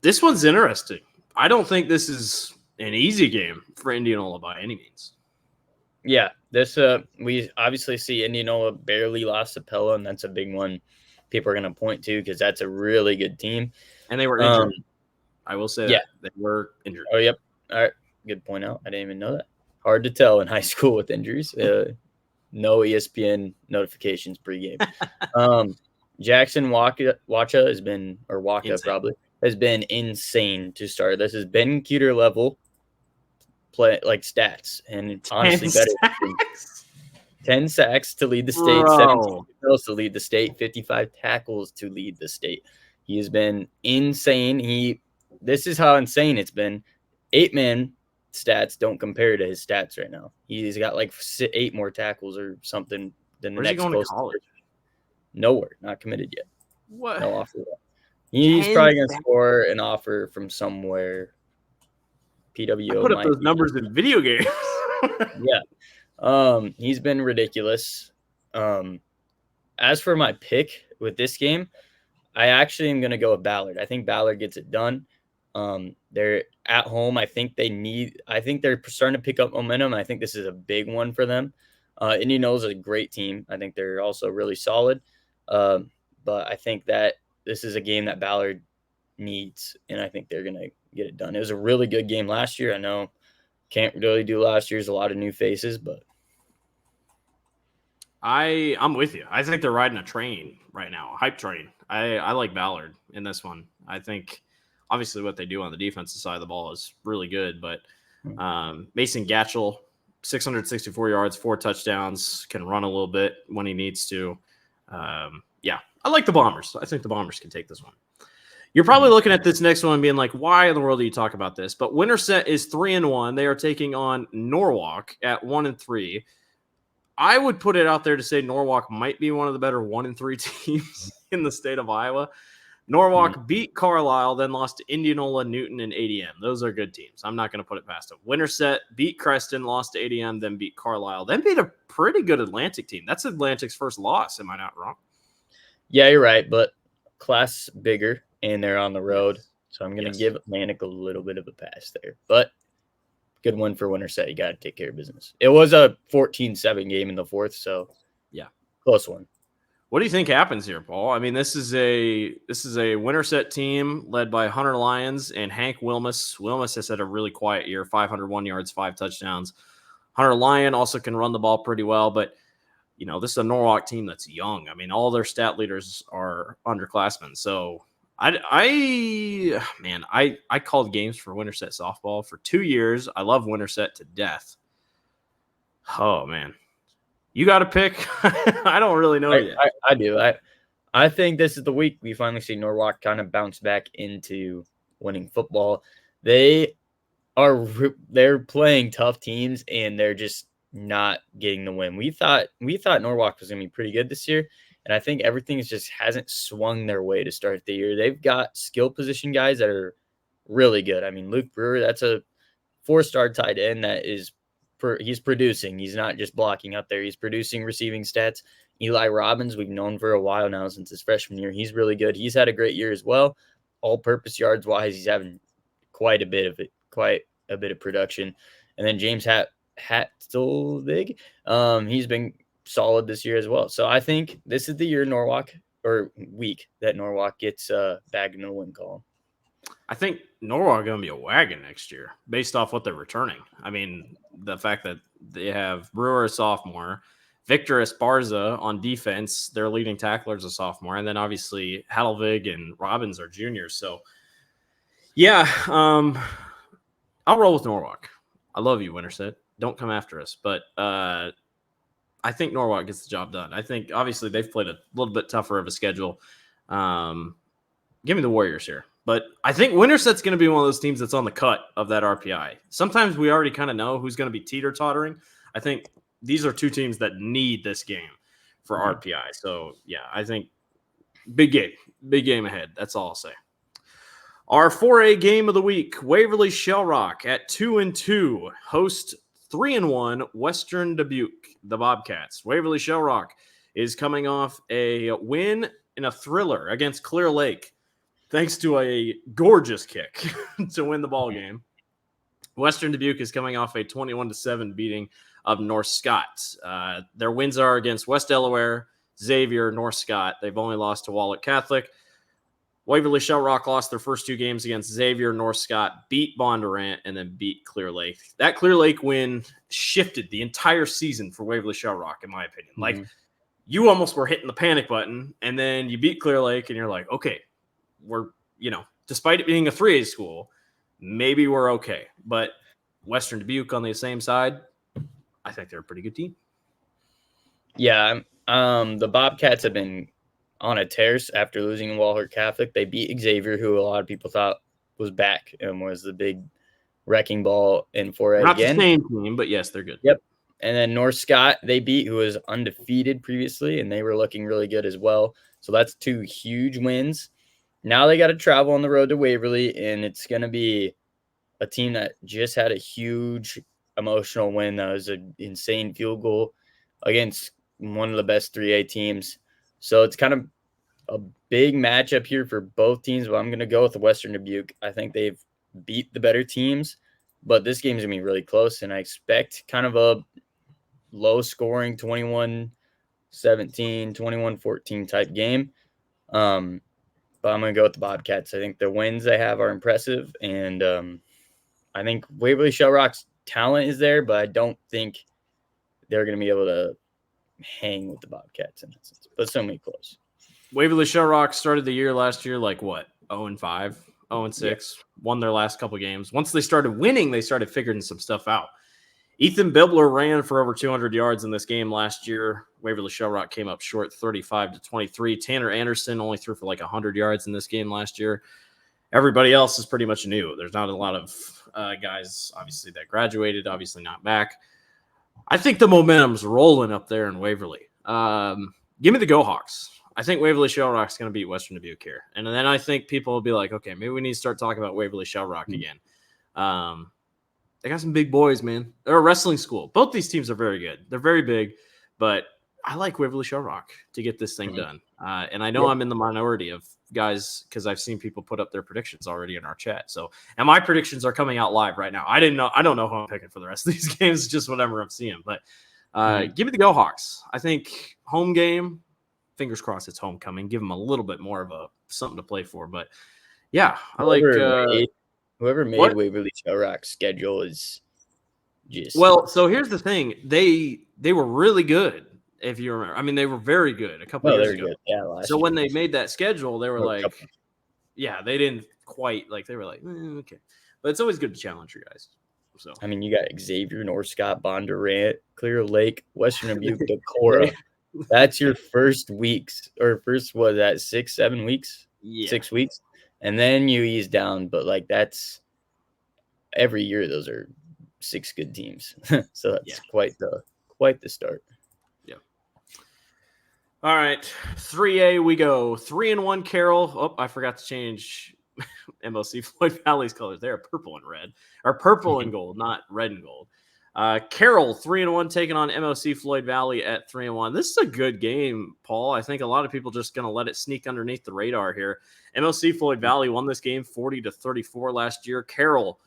This one's interesting. I don't think this is an easy game for Indianola by any means. Yeah, we obviously see Indianola barely lost to Pella, and that's a big one people are going to point to because that's a really good team. And they were injured. I will say that. They were injured. Oh, yep. All right. Good point out. I didn't even know that. Hard to tell in high school with injuries. No ESPN notifications pregame. Jackson Waka has been, or Waka insane. Probably, has been insane to start. This is Ben Cuter level play, like stats, and honestly better. 10 sacks to lead the state, 17 tackles to lead the state, 55 tackles to lead the state. He has been insane. This is how insane it's been. 8-man stats don't compare to his stats right now. He's got like 8 more tackles or something than the next closest. College? Nowhere, not committed yet. What? No offer yet. He's probably gonna score an offer from somewhere. PWO. I put up those numbers in video games. Yeah. He's been ridiculous. As for my pick with this game, I actually am gonna go with Ballard. I think Ballard gets it done. They're at home. I think they're starting to pick up momentum. I think this is a big one for them. Indianola is a great team. I think they're also really solid. But I think that this is a game that Ballard needs, and I think they're going to get it done. It was a really good game last year. I know can't really do last year's, a lot of new faces, but I'm with you. I think they're riding a train right now, a hype train. I like Ballard in this one. I think obviously what they do on the defensive side of the ball is really good, but Mason Gatchell, 664 yards, 4 touchdowns, can run a little bit when he needs to. Yeah, I like the Bombers. I think the Bombers can take this one. You're probably looking at this next one and being like, why in the world do you talk about this? But Winterset is 3-1. They are taking on Norwalk at 1-3. I would put it out there to say Norwalk might be one of the better 1-3 teams in the state of Iowa. Norwalk beat Carlisle, then lost to Indianola, Newton, and ADM. Those are good teams. I'm not going to put it past them. Winterset beat Creston, lost to ADM, then beat Carlisle, then beat a pretty good Atlantic team. That's Atlantic's first loss. Am I not wrong? Yeah, you're right, but class bigger, and they're on the road. Yes. So I'm going to give Atlantic a little bit of a pass there. But good one for Winterset. You got to take care of business. It was a 14-7 game in the fourth, so yeah, close one. What do you think happens here, Paul? I mean, this is a Winterset team led by Hunter Lyons and Hank Wilmus. Wilmus has had a really quiet year, 501 yards, 5 touchdowns. Hunter Lyon also can run the ball pretty well, but this is a Norwalk team that's young. I mean, all their stat leaders are underclassmen. So I called games for Winterset softball for 2 years. I love Winterset to death. Oh man. You got to pick. I don't really know yet. I do. I think this is the week we finally see Norwalk kind of bounce back into winning football. They're playing tough teams and they're just not getting the win. We thought Norwalk was going to be pretty good this year, and I think everything just hasn't swung their way to start the year. They've got skill position guys that are really good. I mean, Luke Brewer, that's a 4-star tight end that is he's producing. He's not just blocking up there. He's producing receiving stats. Eli Robbins, we've known for a while now since his freshman year. He's really good. He's had a great year as well. All-purpose yards wise, he's having quite a bit of production. And then James Hatstelvig, he's been solid this year as well. So I think this is the year week that Norwalk gets back in the win column. I think Norwalk are going to be a wagon next year based off what they're returning. I mean, the fact that they have Brewer, a sophomore, Victor Esparza on defense, their leading tackler is a sophomore, and then obviously Hadelvig and Robbins are juniors. So, yeah, I'll roll with Norwalk. I love you, Winterset. Don't come after us. But I think Norwalk gets the job done. I think, obviously, they've played a little bit tougher of a schedule. Give me the Warriors here. But I think Winterset's going to be one of those teams that's on the cut of that RPI. Sometimes we already kind of know who's going to be teeter-tottering. I think these are two teams that need this game for RPI. So, yeah, I think big game ahead. That's all I'll say. Our 4A game of the week, Waverly Shell Rock at 2-2, host 3-1 Western Dubuque, the Bobcats. Waverly Shell Rock is coming off a win in a thriller against Clear Lake, thanks to a gorgeous kick to win the ball game. Western Dubuque is coming off a 21-7 beating of North Scott. Their wins are against West Delaware, Xavier, North Scott. They've only lost to Wahlert Catholic. Waverly Shell Rock lost their first 2 games against Xavier, North Scott, beat Bondurant, and then beat Clear Lake. That Clear Lake win shifted the entire season for Waverly Shell Rock, in my opinion. Like, you almost were hitting the panic button, and then you beat Clear Lake, and you're like, okay, we're, despite it being a 3A school, maybe we're okay. But Western Dubuque on the same side, I think they're a pretty good team. Yeah, the Bobcats have been on a tear after losing to Wahlert Catholic. They beat Xavier, who a lot of people thought was back and was the big wrecking ball in 4A Not again. The same team, but yes, they're good. Yep. And then North Scott, they beat, who was undefeated previously, and they were looking really good as well. So that's 2 huge wins. Now they got to travel on the road to Waverly, and it's going to be a team that just had a huge emotional win. That was an insane field goal against one of the best 3A teams. So it's kind of a big matchup here for both teams, but I'm going to go with Western Dubuque. I think they've beat the better teams, but this game is going to be really close, and I expect kind of a low-scoring 21-17, 21-14 type game. But I'm going to go with the Bobcats. I think the wins they have are impressive, and I think Waverly Shell Rock's talent is there, but I don't think they're going to be able to hang with the Bobcats in that sense. But it's going to be close. Waverly Shell Rock started the year last year like what? 0-5, 0-6, won their last couple games. Once they started winning, they started figuring some stuff out. Ethan Bibler ran for over 200 yards in this game last year. Waverly Shell Rock came up short 35-23. Tanner Anderson only threw for like 100 yards in this game last year. Everybody else is pretty much new. There's not a lot of guys, obviously, that graduated, obviously not back. I think the momentum's rolling up there in Waverly. Give me the Go Hawks. I think Waverly Shell Rock's going to beat Western Dubuque here. And then I think people will be like, okay, maybe we need to start talking about Waverly Shell Rock again. They got some big boys, man. They're a wrestling school. Both these teams are very good. They're very big, but I like Waverly Shell Rock to get this thing done. And I know I'm in the minority of guys because I've seen people put up their predictions already in our chat. So, and my predictions are coming out live right now. I don't know who I'm picking for the rest of these games, just whatever I'm seeing. But give me the Go Hawks. I think home game, fingers crossed it's homecoming. Give them a little bit more of something to play for. But yeah, I like whoever made Waverly Shell Rock's schedule is just so here's the thing. They were really good, if you remember. I mean, they were very good a couple years ago. Good. Yeah, so when they made that schedule, they were like, they didn't quite they were like, okay. But it's always good to challenge your guys. So I mean, you got Xavier, Northcott, Bondurant, Clear Lake, Western Dubuque, Decorah. That's your first weeks, or first, 6, 7 weeks? Yeah. 6 weeks. And then you ease down, but like that's every year. Those are 6 good teams, so that's quite the start. Yeah. All right, 3A we go. 3-1 Carroll. Oh, I forgot to change MOC Floyd Valley's colors. They are purple and red, or purple and gold, not red and gold. Carroll 3-1 taking on MOC Floyd Valley at 3-1. This is a good game, Paul. I think a lot of people just going to let it sneak underneath the radar here. MOC Floyd Valley won this game 40-34 last year. Carroll,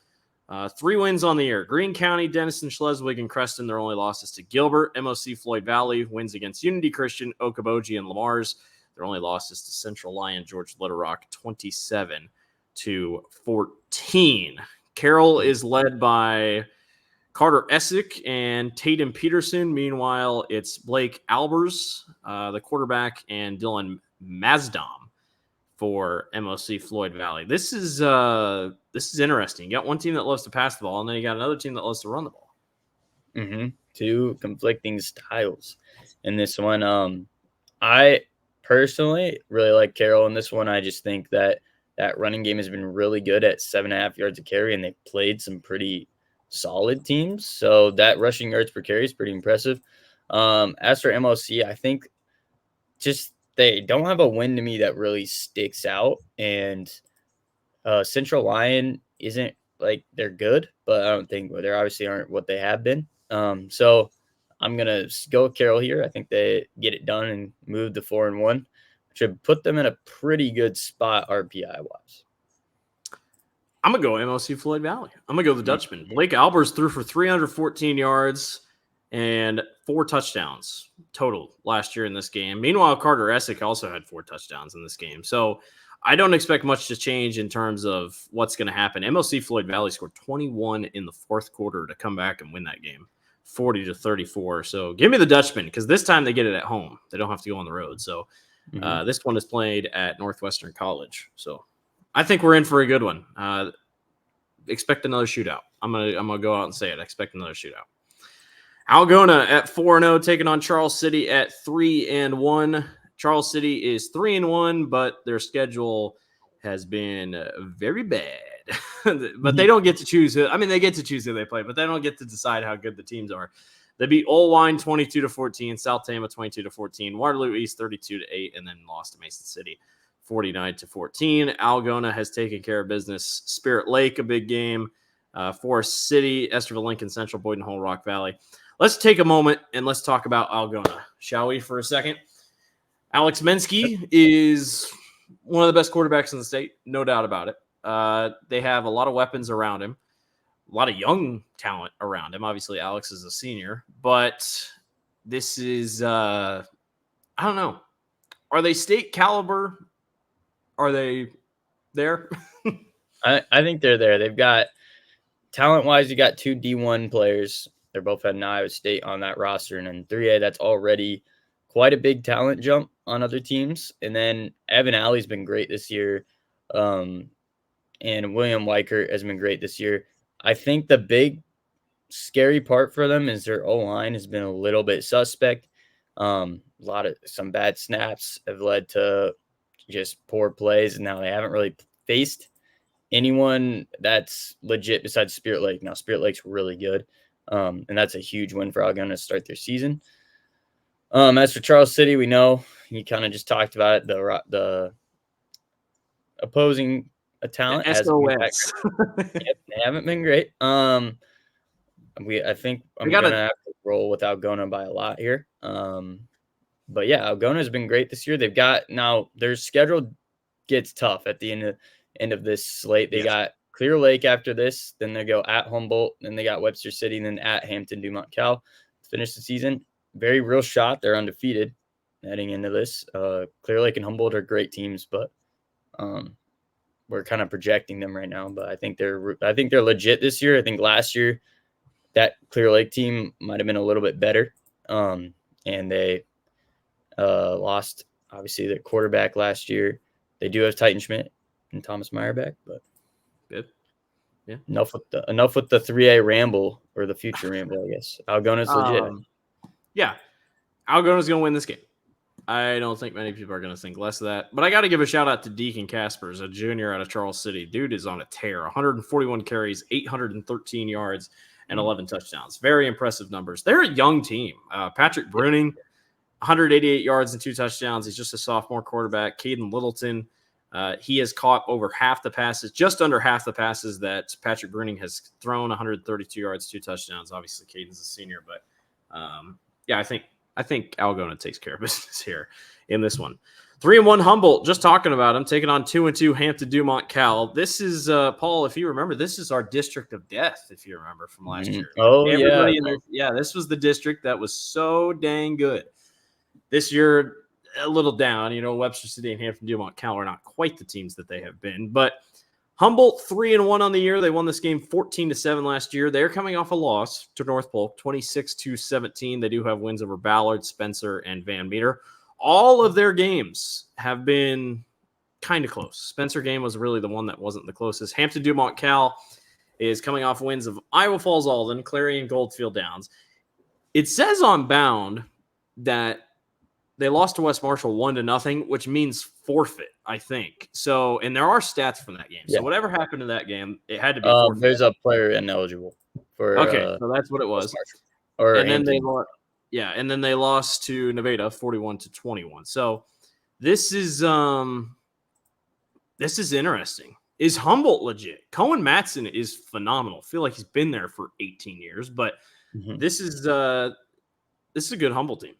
3 wins on the year. Greene County, Denison, Schleswig, and Creston. Their only losses to Gilbert. MOC Floyd Valley wins against Unity Christian, Okoboji, and Lamar's. Their only losses to Central Lyon, George Little Rock, 27-14. Carroll is led by Carter Essick and Tatum Peterson. Meanwhile, it's Blake Albers, the quarterback, and Dylan Mazdam for MOC Floyd Valley. This is interesting. You got one team that loves to pass the ball, and then you got another team that loves to run the ball. Two conflicting styles in this one. I personally really like Carroll in this one. I just think that running game has been really good at 7.5 yards a carry, and they've played some pretty solid teams. So that rushing yards per carry is pretty impressive. As for MOC, I think just they don't have a win to me that really sticks out. And Central Lyon isn't like they're good, but I don't think they obviously aren't what they have been. So I'm going to go with Carroll here. I think they get it done and move to 4-1. Should put them in a pretty good spot RPI wise. I'm going to go MOC Floyd Valley. I'm going to go the Dutchman. Blake Albers threw for 314 yards and 4 touchdowns total last year in this game. Meanwhile, Carter Essick also had 4 touchdowns in this game. So I don't expect much to change in terms of what's going to happen. MOC Floyd Valley scored 21 in the 4th quarter to come back and win that game, 40-34. So give me the Dutchman because this time they get it at home. They don't have to go on the road. So this one is played at Northwestern College. So I think we're in for a good one. Expect another shootout. I'm gonna go out and say it. Expect another shootout. Algona at 4-0 taking on Charles City at 3-1. Charles City is 3-1, but their schedule has been very bad. But they don't get to choose. I mean, they get to choose who they play, but they don't get to decide how good the teams are. They beat Olwine 22-14, South Tama 22-14, Waterloo East 32-8, and then lost to Mason City 49-14. Algona has taken care of business. Spirit Lake, a big game. Forest City, Esterville, Lincoln Central, Boyden Hole, Rock Valley. Let's take a moment and let's talk about Algona, shall we, for a second? Alex Mensky is one of the best quarterbacks in the state, no doubt about it. They have a lot of weapons around him, a lot of young talent around him. Obviously, Alex is a senior, but this is, I don't know. Are they state caliber? Are they there? I think they're there. They've got talent-wise, you got 2 D1 players. They're both at Iowa State on that roster. And in 3A, that's already quite a big talent jump on other teams. And then Evan Alley's been great this year. and William Weichert has been great this year. I think the big scary part for them is their O-line has been a little bit suspect. Some bad snaps have led to just poor plays, and now they haven't really faced anyone that's legit besides Spirit Lake. Now Spirit Lake's really good, and that's a huge win for Algona to start their season. As for Charles City, we know you kind of just talked about it. The opposing talent hasn't been that SOS. great. Yep, they haven't been great. I think I'm gonna have to roll with Algona by a lot here. But yeah, Algona has been great this year. They've got now their schedule gets tough at the end of this slate. They got Clear Lake after this, then they go at Humboldt, then they got Webster City, and then at Hampton Dumont Cal to finish the season. Very real shot. They're undefeated heading into this. Clear Lake and Humboldt are great teams, but we're kind of projecting them right now. But I think they're legit this year. I think last year that Clear Lake team might have been a little bit better, and they lost obviously their quarterback last year. They do have Titan Schmidt and Thomas Meyer back, but good. Yeah. Enough with the 3A ramble or the future ramble, I guess. Algona's legit. Yeah. Algona's going to win this game. I don't think many people are going to think less of that. But I got to give a shout out to Deacon Caspers, a junior out of Charles City. Dude is on a tear. 141 carries, 813 yards, and 11 touchdowns. Very impressive numbers. They're a young team. Patrick Bruning, 188 yards and 2 touchdowns. He's just a sophomore quarterback. Caden Littleton, he has caught over half the passes, just under half the passes that Patrick Bruning has thrown, 132 yards, 2 touchdowns. Obviously, Caden's a senior, but yeah, I think Algona takes care of business here in this one. 3-1 Humboldt, just talking about him, taking on 2-2 Hampton Dumont Cal. This is, Paul, if you remember, this is our district of death, if you remember from last year. Oh, yeah. This was the district that was so dang good. This year, a little down. Webster City and Hampton Dumont Cal are not quite the teams that they have been. But Humboldt 3-1 on the year. They won this game 14-7 last year. They're coming off a loss to North Polk, 26-17. They do have wins over Ballard, Spencer, and Van Meter. All of their games have been kind of close. Spencer game was really the one that wasn't the closest. Hampton Dumont Cal is coming off wins of Iowa Falls Alden, Clarion Goldfield Downs. It says on Bound that they lost to West Marshall 1-0, which means forfeit, I think. So, and there are stats from that game. So whatever happened in that game, it had to be forfeit. There's a player ineligible for. Okay, so that's what it was. And then they lost to Nevada 41-21. So this is interesting. Is Humboldt legit? Cohen Matson is phenomenal. I feel like he's been there for 18 years, but this is a good Humboldt team.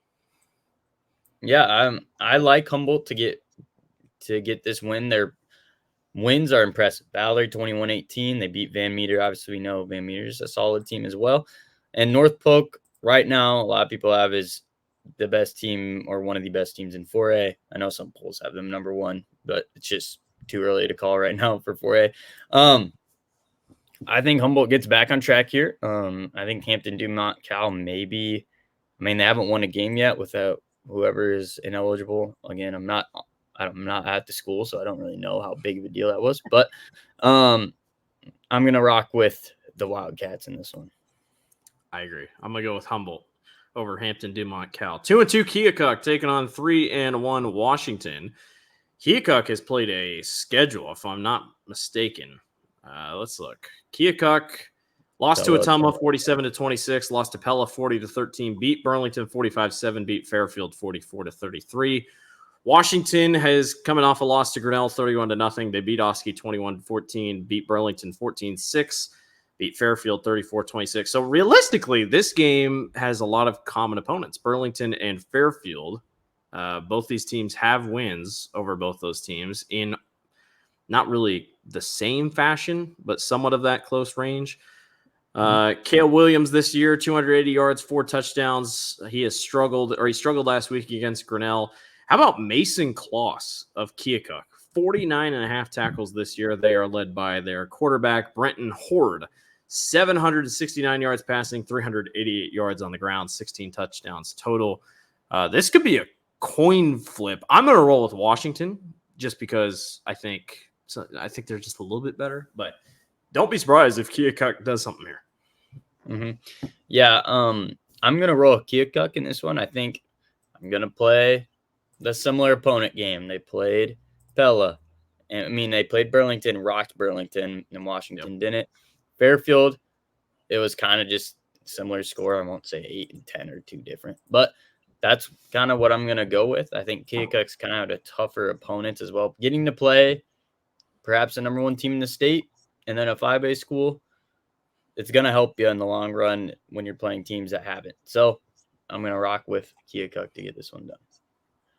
Yeah, I like Humboldt to get this win. Their wins are impressive. Ballard 21-18. They beat Van Meter. Obviously, we know Van Meter is a solid team as well. And North Polk right now, a lot of people have is the best team or one of the best teams in 4A. I know some polls have them number 1, but it's just too early to call right now for 4A. I think Humboldt gets back on track here. I think Hampton Dumont Cal maybe. I mean, they haven't won a game yet without whoever is ineligible. Again, I'm not at the school, so I don't really know how big of a deal that was. But I'm gonna rock with the Wildcats in this one. I agree. I'm gonna go with Humboldt over Hampton Dumont Cal. 2-2 Keokuk taking on 3-1 Washington. Keokuk has played a schedule, if I'm not mistaken. Let's look. Keokuk lost to Ottumwa 47-26, lost to Pella 40-13, beat Burlington 45-7, beat Fairfield 44-33. Washington has coming off a loss to Grinnell 31-0. They beat Oskey 21-14, beat Burlington 14-6, beat Fairfield 34-26. So realistically, this game has a lot of common opponents. Burlington and Fairfield, both these teams have wins over both those teams in not really the same fashion, but somewhat of that close range. Cale Williams this year, 280 yards, 4 touchdowns. He struggled last week against Grinnell. How about Mason Kloss of Keokuk? 49.5 tackles this year. They are led by their quarterback, Brenton Horde. 769 yards passing, 388 yards on the ground, 16 touchdowns total. This could be a coin flip. I'm going to roll with Washington just because I think So I think they're just a little bit better, but don't be surprised if Keokuk does something here. Mm-hmm. Yeah, I'm going to roll Keokuk in this one. I think I'm going to play the similar opponent game. They played Pella. And, I mean, they played Burlington, rocked Burlington, and Washington didn't. Fairfield, it was kind of just similar score. I won't say 8 and 10 are too different, but that's kind of what I'm going to go with. I think Keokuk's kind of a tougher opponent as well. Getting to play perhaps the number 1 team in the state and then a 5A school, it's going to help you in the long run when you're playing teams that haven't. So I'm going to rock with Keokuk to get this one done.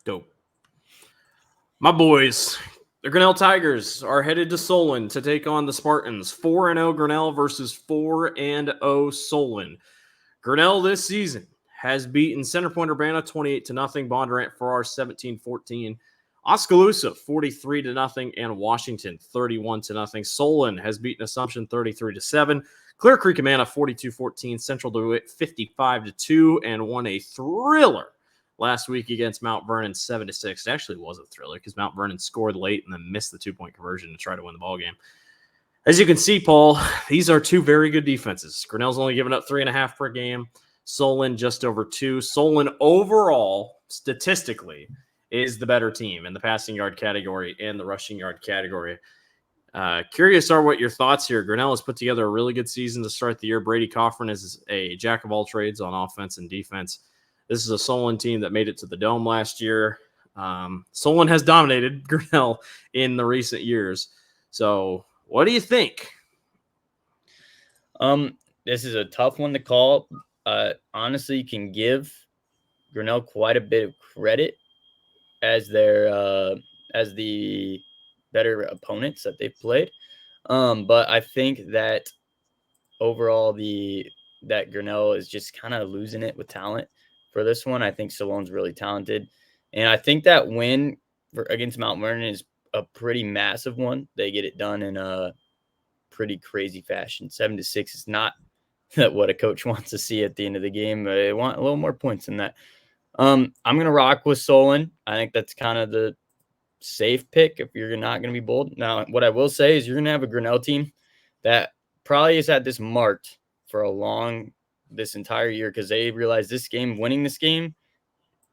Dope. My boys, the Grinnell Tigers are headed to Solon to take on the Spartans. 4-0 Grinnell versus 4-0 Solon. Grinnell this season has beaten Center Point Urbana 28-0, Bondurant Farrar 17-14, Oskaloosa 43-0, and Washington 31-0. Solon has beaten Assumption 33-7, Clear Creek Amana 42-14, Central DeWitt 55-2, and won a thriller last week against Mount Vernon 7-6. It actually was a thriller because Mount Vernon scored late and then missed the 2-point conversion to try to win the ballgame. As you can see, Paul, these are two very good defenses. Grinnell's only given up 3.5 per game. Solon just over 2. Solon overall, statistically, is the better team in the passing yard category and the rushing yard category. Curious are what your thoughts here. Grinnell has put together a really good season to start the year. Brady Coffrin is a jack of all trades on offense and defense. This is a Solon team that made it to the Dome last year. Solon has dominated Grinnell in the recent years. So what do you think? This is a tough one to call. Honestly, you can give Grinnell quite a bit of credit as their as the better opponents that they've played. But I think that overall that Grinnell is just kind of losing it with talent for this one. I think Solon's really talented, and I think that win against Mount Vernon is a pretty massive one. They get it done in a pretty crazy fashion. 7-6 is not what a coach wants to see at the end of the game. They want a little more points than that. I'm gonna rock with Solon. I think that's kind of the safe pick if you're not going to be bold. Now, what I will say is you're going to have a Grinnell team that probably has had this marked for this entire year because they realize winning this game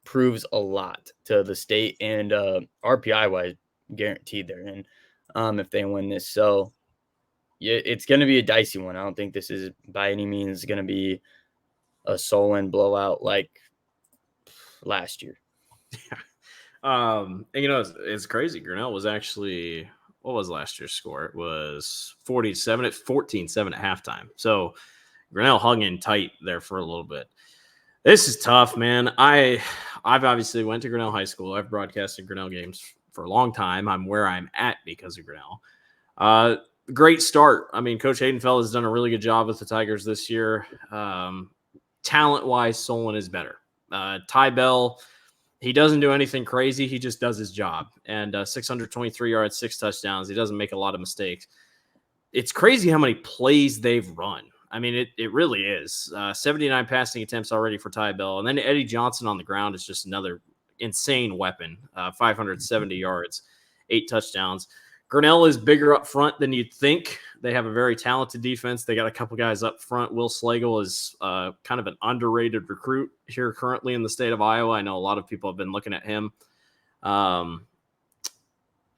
proves a lot to the state and RPI wise guaranteed they're in if they win this. So yeah, it's going to be a dicey one. I don't think this is by any means going to be a Solon blowout like last year. Yeah. And, it's crazy. Grinnell was actually, what was last year's score? It was 47 at 14-7 at halftime. So Grinnell hung in tight there for a little bit. This is tough, man. I've obviously went to Grinnell High School. I've broadcasted Grinnell games for a long time. I'm where I'm at because of Grinnell. Great start. I mean, Coach Haydenfeld has done a really good job with the Tigers this year. Talent-wise, Solon is better. Ty Bell, he doesn't do anything crazy. He just does his job. And 623 yards, 6 touchdowns. He doesn't make a lot of mistakes. It's crazy how many plays they've run. I mean, it really is. 79 passing attempts already for Ty Bell. And then Eddie Johnson on the ground is just another insane weapon. 570 yards, 8 touchdowns. Grinnell is bigger up front than you'd think. They have a very talented defense. They got a couple guys up front. Will Slagle is kind of an underrated recruit here currently in the state of Iowa. I know a lot of people have been looking at him.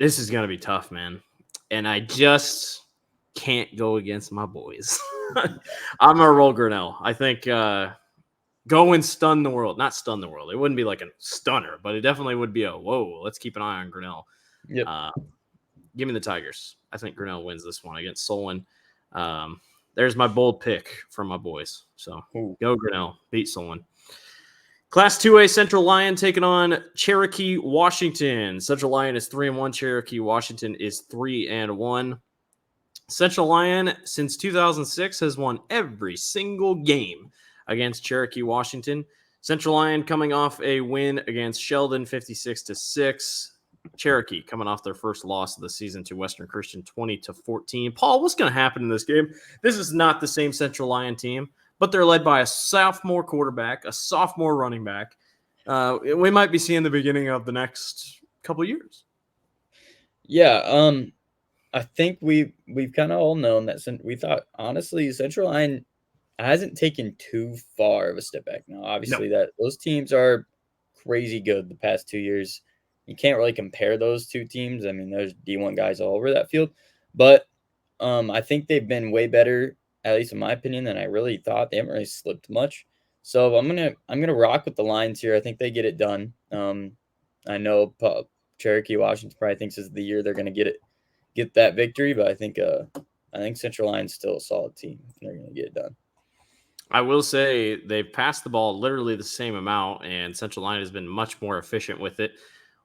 This is going to be tough, man. And I just can't go against my boys. I'm going to roll Grinnell. I think go and stun the world. Not stun the world. It wouldn't be like a stunner, but it definitely would be a, whoa, let's keep an eye on Grinnell. Yep. Give me the Tigers. I think Grinnell wins this one against Solon. There's my bold pick from my boys. So Go Grinnell. Beat Solon. Class 2A Central Lyon taking on Cherokee Washington. Central Lyon is 3-1. Cherokee Washington is 3-1. Central Lyon, since 2006, has won every single game against Cherokee Washington. Central Lyon coming off a win against Sheldon, 56-6. Cherokee coming off their first loss of the season to Western Christian, 20-14. Paul, what's going to happen in this game? This is not the same Central Lyon team, but they're led by a sophomore quarterback, a sophomore running back. We might be seeing the beginning of the next couple years. Yeah. I think we've kind of all known that we thought honestly Central Line hasn't taken too far of a step back. Now, No. obviously, that those teams are crazy good the past 2 years. You can't really compare those two teams. I mean, there's D1 guys all over that field, but I think they've been way better, at least in my opinion, than I really thought. They haven't really slipped much. So I'm gonna rock with the Lions here. I think they get it done. I know Cherokee Washington probably thinks this is the year they're gonna get that victory, but I think Central Lions still a solid team. They're gonna get it done. I will say they've passed the ball literally the same amount, and Central Line has been much more efficient with it. Mhm.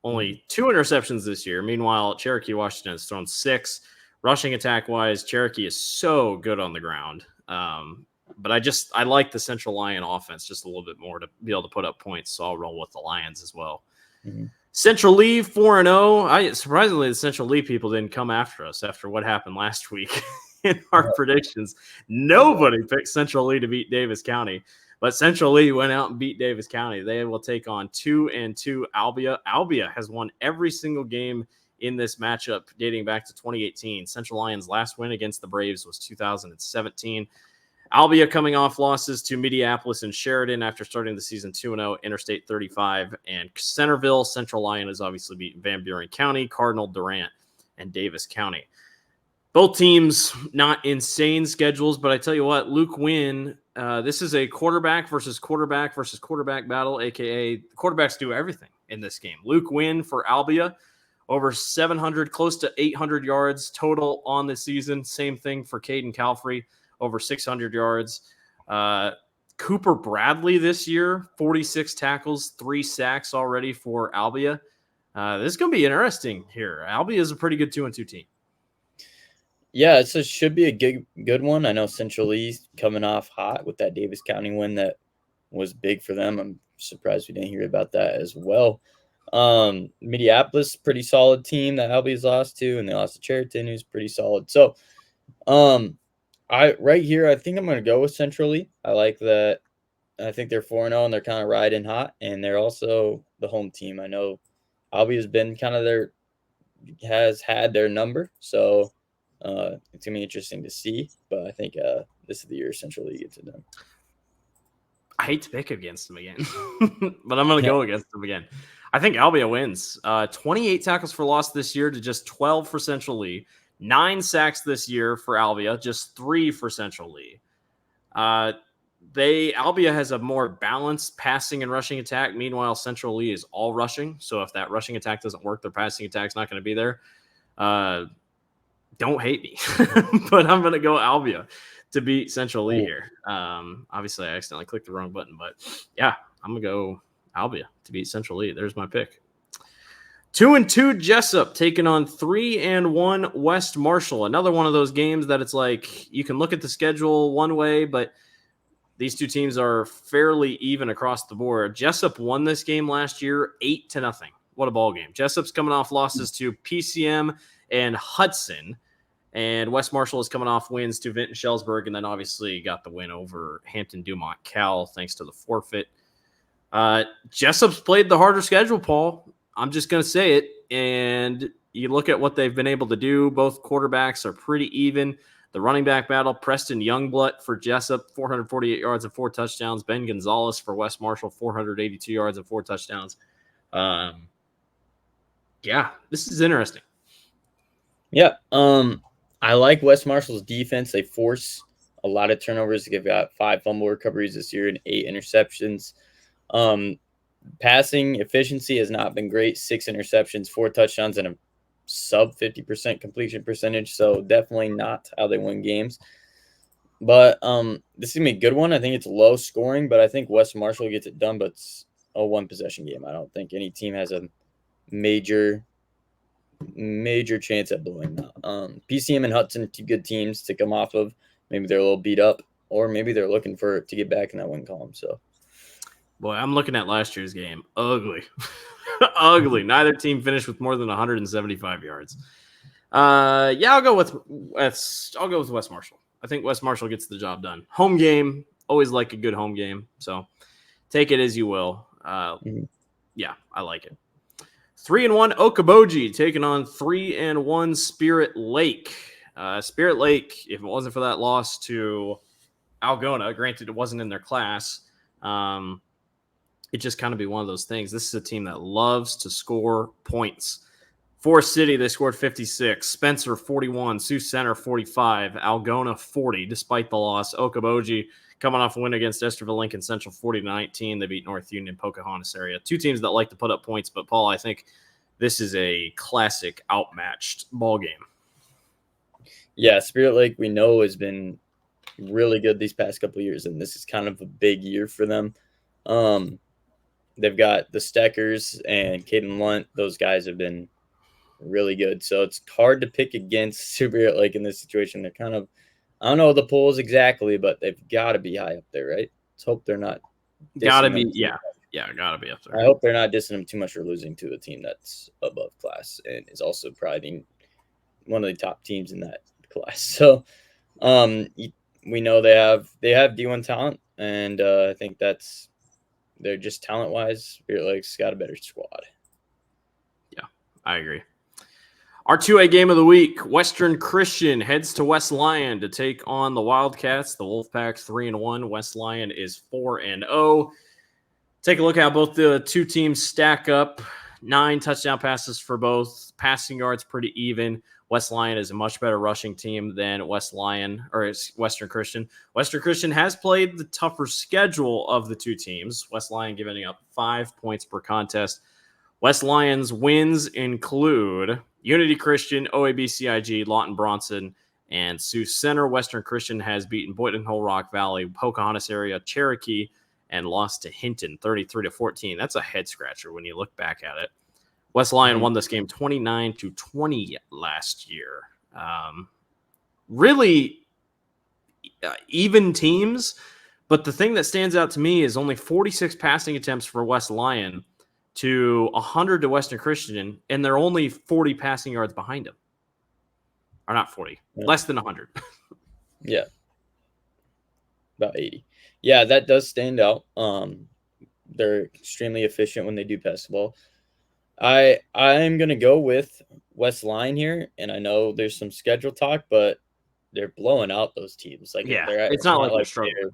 Only 2 interceptions this year. Meanwhile, Cherokee Washington has thrown 6. Rushing attack wise, Cherokee is so good on the ground. But I like the Central Lion offense just a little bit more to be able to put up points. So I'll roll with the Lions as well. Mhm. Central Lee 4-0. I surprisingly the Central Lee people didn't come after us after what happened last week in our predictions. Nobody picked Central Lee to beat Davis County, but Central Lee went out and beat Davis County. They will take on 2-2 Albia. Albia has won every single game in this matchup dating back to 2018. Central Lions' last win against the Braves was 2017. Albia coming off losses to Minneapolis and Sheridan after starting the season 2-0, Interstate 35, and Centerville. Central Lion has obviously beaten Van Buren County, Cardinal, Durant, and Davis County. Both teams not insane schedules, but I tell you what, Luke Wynn, this is a quarterback versus quarterback battle, aka quarterbacks do everything in this game. Luke Wynn for Albia, over 700, close to 800 yards total on the season. Same thing for Caden Calfrey, over 600 yards. Cooper Bradley this year, 46 tackles, 3 sacks already for Albia. This is going to be interesting here. Albia is a pretty good 2-2 team. Yeah, should be a good one. I know Central East coming off hot with that Davis County win that was big for them. I'm surprised we didn't hear about that as well. Minneapolis, pretty solid team that Albies lost to, and they lost to Cheriton, who's pretty solid. So, I right here, I think I'm going to go with Central Lee. I like that. I think they're 4-0 and they're kind of riding hot, and they're also the home team. I know Albie has been kind of has had their number, so it's gonna be interesting to see. But I think this is the year Central League gets it done. I hate to pick against them again, but I'm going to Yeah. go against them again. I think Albia wins. 28 tackles for loss this year to just 12 for Central Lee. 9 sacks this year for Albia, just 3 for Central Lee. Albia has a more balanced passing and rushing attack. Meanwhile, Central Lee is all rushing. So if that rushing attack doesn't work, their passing attack's not going to be there. Don't hate me, but I'm going to go Albia to beat Central Lee here. Obviously, I accidentally clicked the wrong button, but yeah, I'm going to go Albia to beat Central Lee. There's my pick. 2-2 Jessup taking on 3-1 West Marshall. Another one of those games that it's like you can look at the schedule one way, but these two teams are fairly even across the board. Jessup won this game last year 8-0. What a ball game. Jessup's coming off losses to PCM and Hudson, and West Marshall is coming off wins to Vinton Shellsburg, and then obviously got the win over Hampton Dumont Cal thanks to the forfeit. Jessup's played the harder schedule, Paul. I'm just going to say it. And you look at what they've been able to do. Both quarterbacks are pretty even. The running back battle, Preston Youngblood for Jessup, 448 yards and 4 touchdowns. Ben Gonzalez for West Marshall, 482 yards and 4 touchdowns. Yeah, this is interesting. Yeah. I like West Marshall's defense. They force a lot of turnovers. They've got 5 fumble recoveries this year and 8 interceptions. Passing efficiency has not been great. 6 interceptions, 4 touchdowns, and a sub 50% completion percentage. So definitely not how they win games. But this is gonna be a good one. I think it's low scoring, but I think West Marshall gets it done. But it's a 1-possession game. I don't think any team has a major chance at blowing that. PCM and Hudson, 2 good teams to come off of. Maybe they're a little beat up, or maybe they're looking to get back in that win column. So. Boy, I'm looking at last year's game. Ugly. Ugly. Neither team finished with more than 175 yards. I'll go with West Marshall. I think West Marshall gets the job done. Home game, always like a good home game. So take it as you will. Yeah, I like it. 3-1 Okoboji taking on 3-1 Spirit Lake. Spirit Lake, if it wasn't for that loss to Algona, granted it wasn't in their class, it just kind of be one of those things. This is a team that loves to score points. Forest City, they scored 56. Spencer, 41. Sioux Center, 45. Algona, 40, despite the loss. Okoboji coming off a win against Esterville Lincoln Central, 40-19. They beat North Union, Pocahontas area. Two teams that like to put up points, but Paul, I think this is a classic outmatched ball game. Yeah, Spirit Lake, we know, has been really good these past couple of years, and this is kind of a big year for them. They've got the Steckers and Caden Lunt. Those guys have been really good. So it's hard to pick against Spirit Lake in this situation. They're kind of, I don't know the polls exactly, but they've got to be high up there, right? Let's hope they're not. Gotta be, gotta be up there. I hope they're not dissing them too much or losing to a team that's above class and is also probably one of the top teams in that class. So, we know they have D1 talent, and I think they're just talent wise. Spirit Lake's got a better squad. Yeah, I agree. Our 2A game of the week, Western Christian heads to West Lyon to take on the Wildcats. The Wolfpack 3-1. West Lyon is 4-0. Take a look at how both the two teams stack up. 9 touchdown passes for both. Passing yards pretty even. West Lyon is a much better rushing team than Western Christian. Western Christian has played the tougher schedule of the two teams. West Lyon giving up 5 points per contest. West Lyon's wins include Unity Christian, OABCIG, Lawton Bronson, and Sioux Center. Western Christian has beaten Boynton Hole Rock Valley, Pocahontas area, Cherokee, and lost to Hinton 33-14. That's a head scratcher when you look back at it. West Lyon won this game 29-20 last year. Really even teams, but the thing that stands out to me is only 46 passing attempts for West Lyon to 100 to Western Christian, and they're only 40 passing yards behind them. Or not 40, less than 100. Yeah. About 80. Yeah, that does stand out. They're extremely efficient when they do pass the ball. I'm going to go with West Lyon here, and I know there's some schedule talk, but they're blowing out those teams. Like, yeah, it's not like they're struggling.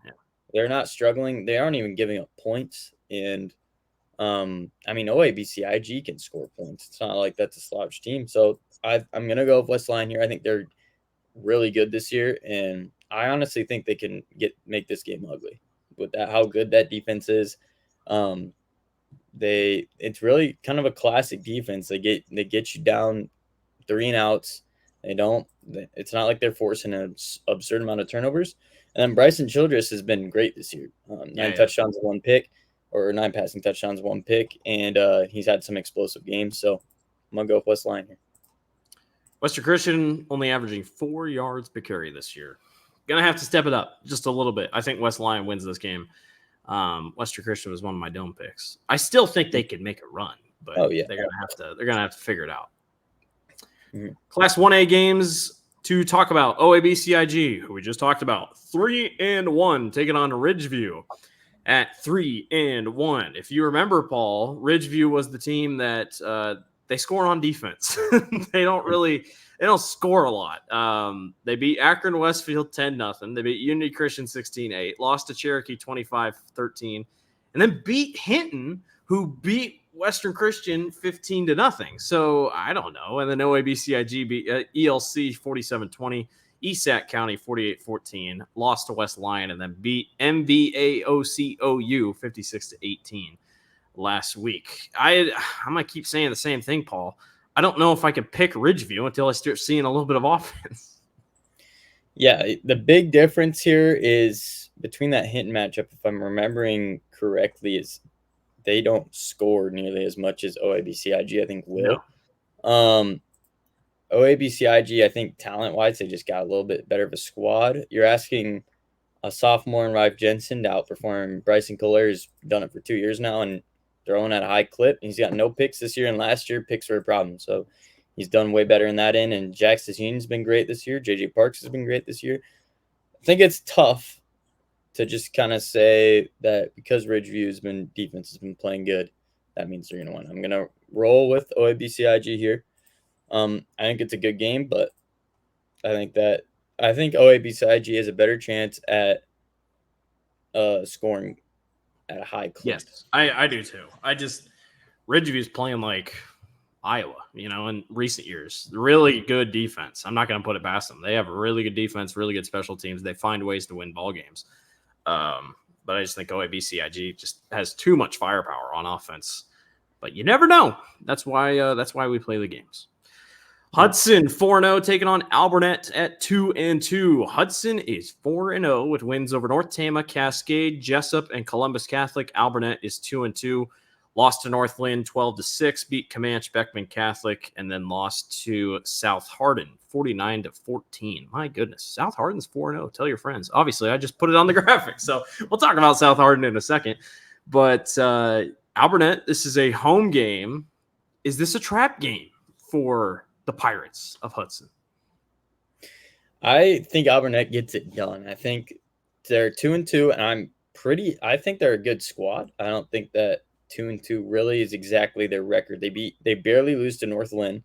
They're not struggling. They aren't even giving up points, and I mean, OABCIG can score points. It's not like that's a slouch team. So I'm going to go with West Lyon here. I think they're really good this year, and I honestly think they can make this game ugly with that, how good that defense is. It's really kind of a classic defense. They get you down 3 and outs. It's not like they're forcing an absurd amount of turnovers. And then Bryson Childress has been great this year. 9 touchdowns, 1 pick. Or 9 passing touchdowns, 1 pick, and he's had some explosive games. So I'm going to go with West Lyon here. Western Christian only averaging 4 yards per carry this year. Going to have to step it up just a little bit. I think West Lyon wins this game. Western Christian was one of my dome picks. I still think they could make a run, but they're going to have to figure it out. Mm-hmm. Class 1A games to talk about. OABCIG, who we just talked about, 3-1, taking on Ridgeview at 3-1. If you remember, Paul, Ridgeview was the team that they score on defense. They don't score a lot. They beat Akron Westfield 10-0. They beat Unity Christian 16-8, lost to Cherokee 25-13, and then beat Hinton, who beat Western Christian 15-0. So I don't know. And then OABCIG beat ELC 47-20. ESAC County 48-14, lost to West Lyon, and then beat MVAOCOU 56-18 last week. I'm going to keep saying the same thing, Paul. I don't know if I can pick Ridgeview until I start seeing a little bit of offense. Yeah, the big difference here is between that Hinton matchup, if I'm remembering correctly, is they don't score nearly as much as OABCIG, I think, will. No. OABCIG, I think talent-wise, they just got a little bit better of a squad. You're asking a sophomore in Rive Jensen to outperform Bryson Kohler, who's done it for 2 years now and throwing at a high clip. He's got no picks this year, and last year picks were a problem. So he's done way better in that end. And Jackson Union's been great this year. JJ Parks has been great this year. I think it's tough to just kind of say that because Ridgeview's defense has been playing good, that means they're going to win. I'm going to roll with OABCIG here. I think it's a good game, but I think OABCIG has a better chance at scoring at a high clip. Yes, I do too. Ridgeview's playing like Iowa, in recent years. Really good defense. I'm not going to put it past them. They have a really good defense, really good special teams. They find ways to win ball games. But I just think OABCIG just has too much firepower on offense. But you never know. That's why we play the games. Hudson 4-0 taking on Albernet at 2-2. Hudson is 4-0 with wins over North Tama, Cascade, Jessup, and Columbus Catholic. Albernet is 2-2. Lost to Northland 12-6, beat Comanche Beckman Catholic, and then lost to South Hardin 49-14. My goodness, South Hardin's 4-0. Tell your friends. Obviously, I just put it on the graphic, so we'll talk about South Hardin in a second. But Albernet, this is a home game. Is this a trap game for the Pirates of Hudson? I think Albernet gets it done. I think they're 2-2, and I think they're a good squad. I don't think that 2-2 really is exactly their record. They barely lose to Northland.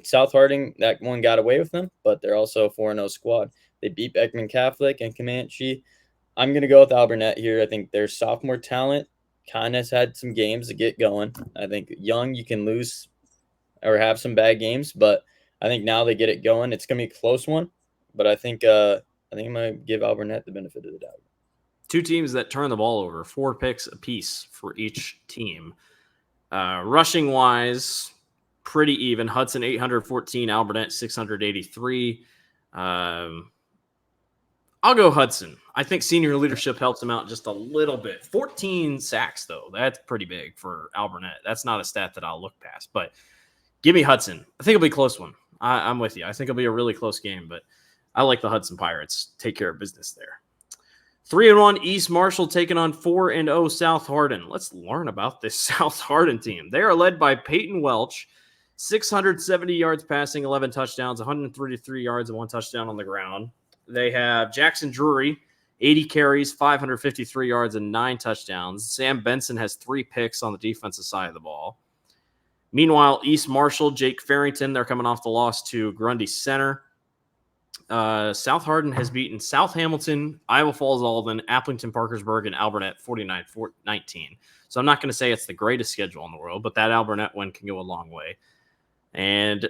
South Harding, that one got away with them, but they're also a 4-0 squad. They beat Beckman Catholic and Comanche. I'm going to go with Albernet here. I think their sophomore talent kind of has had some games to get going. I think young, you can lose or have some bad games, but I think now they get it going. It's going to be a close one, but I think I'm going to give Albernet the benefit of the doubt. Two teams that turn the ball over, 4 picks apiece for each team. Rushing wise, pretty even. Hudson 814, Albernet 683. I'll go Hudson. I think senior leadership helps him out just a little bit. 14 sacks, though. That's pretty big for Albernet. That's not a stat that I'll look past, but give me Hudson. I think it'll be a close one. I'm with you. I think it'll be a really close game, but I like the Hudson Pirates. Take care of business there. 3-1 East Marshall taking on 4-0 South Hardin. Let's learn about this South Hardin team. They are led by Peyton Welch, 670 yards passing, 11 touchdowns, 133 yards and 1 touchdown on the ground. They have Jackson Drury, 80 carries, 553 yards and 9 touchdowns. Sam Benson has 3 picks on the defensive side of the ball. Meanwhile, East Marshall, Jake Farrington, they're coming off the loss to Grundy Center. South Hardin has beaten South Hamilton, Iowa Falls Alden, Applington Parkersburg, and Albernet 49-19. So I'm not going to say it's the greatest schedule in the world, but that Albernet win can go a long way. And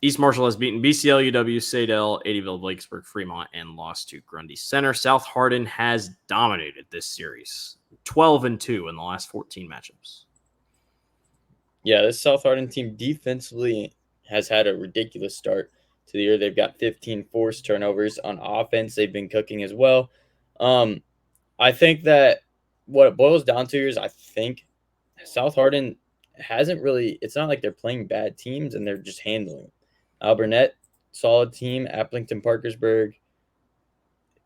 East Marshall has beaten BCL, UW, Sadell, Adeyville, Blakesburg, Fremont, and lost to Grundy Center. South Hardin has dominated this series, 12-2 in the last 14 matchups. Yeah, this South Hardin team defensively has had a ridiculous start to the year. They've got 15 forced turnovers. On offense, they've been cooking as well. I think that what it boils down to is I think South Hardin hasn't really – it's not like they're playing bad teams and they're just handling them. Albernet, solid team. Applington Parkersburg,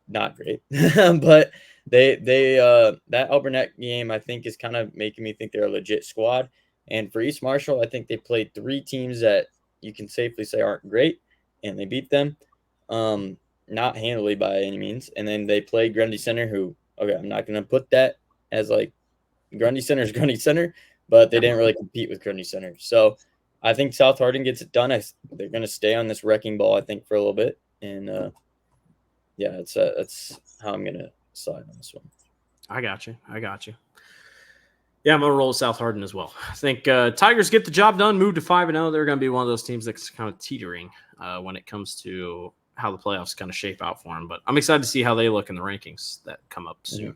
not great. But that Albernet game I think is kind of making me think they're a legit squad. And for East Marshall, I think they played 3 teams that you can safely say aren't great, and they beat them, not handily by any means. And then they played Grundy Center, who, okay, I'm not going to put that as like Grundy Center is Grundy Center, but they didn't really compete with Grundy Center. So I think South Hardin gets it done. They're going to stay on this wrecking ball, I think, for a little bit. And, yeah, that's how I'm going to decide on this one. I got you. Yeah, I'm going to roll with South Hardin as well. I think Tigers get the job done, move to 5-0. They're going to be one of those teams that's kind of teetering when it comes to how the playoffs kind of shape out for them. But I'm excited to see how they look in the rankings that come up soon.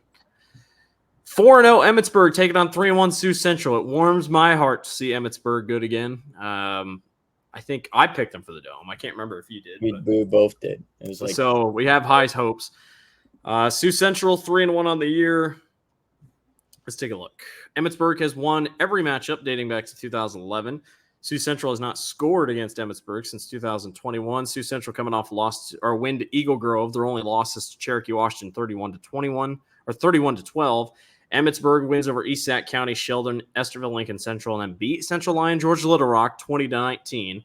4-0 Emmitsburg taking on 3-1 Sioux Central. It warms my heart to see Emmitsburg good again. I think I picked them for the Dome. I can't remember if you did. We both did. It was like so we have high hopes. Sioux Central 3-1 on the year. Let's take a look. Emmitsburg has won every matchup dating back to 2011. Sioux Central has not scored against Emmitsburg since 2021. Sioux Central coming off win to Eagle Grove. Their only losses to Cherokee Washington 31-21 or 31-12. Emmitsburg wins over East Sac County, Sheldon, Esterville, Lincoln Central, and then beat Central Lyon, Georgia Little Rock 20-19.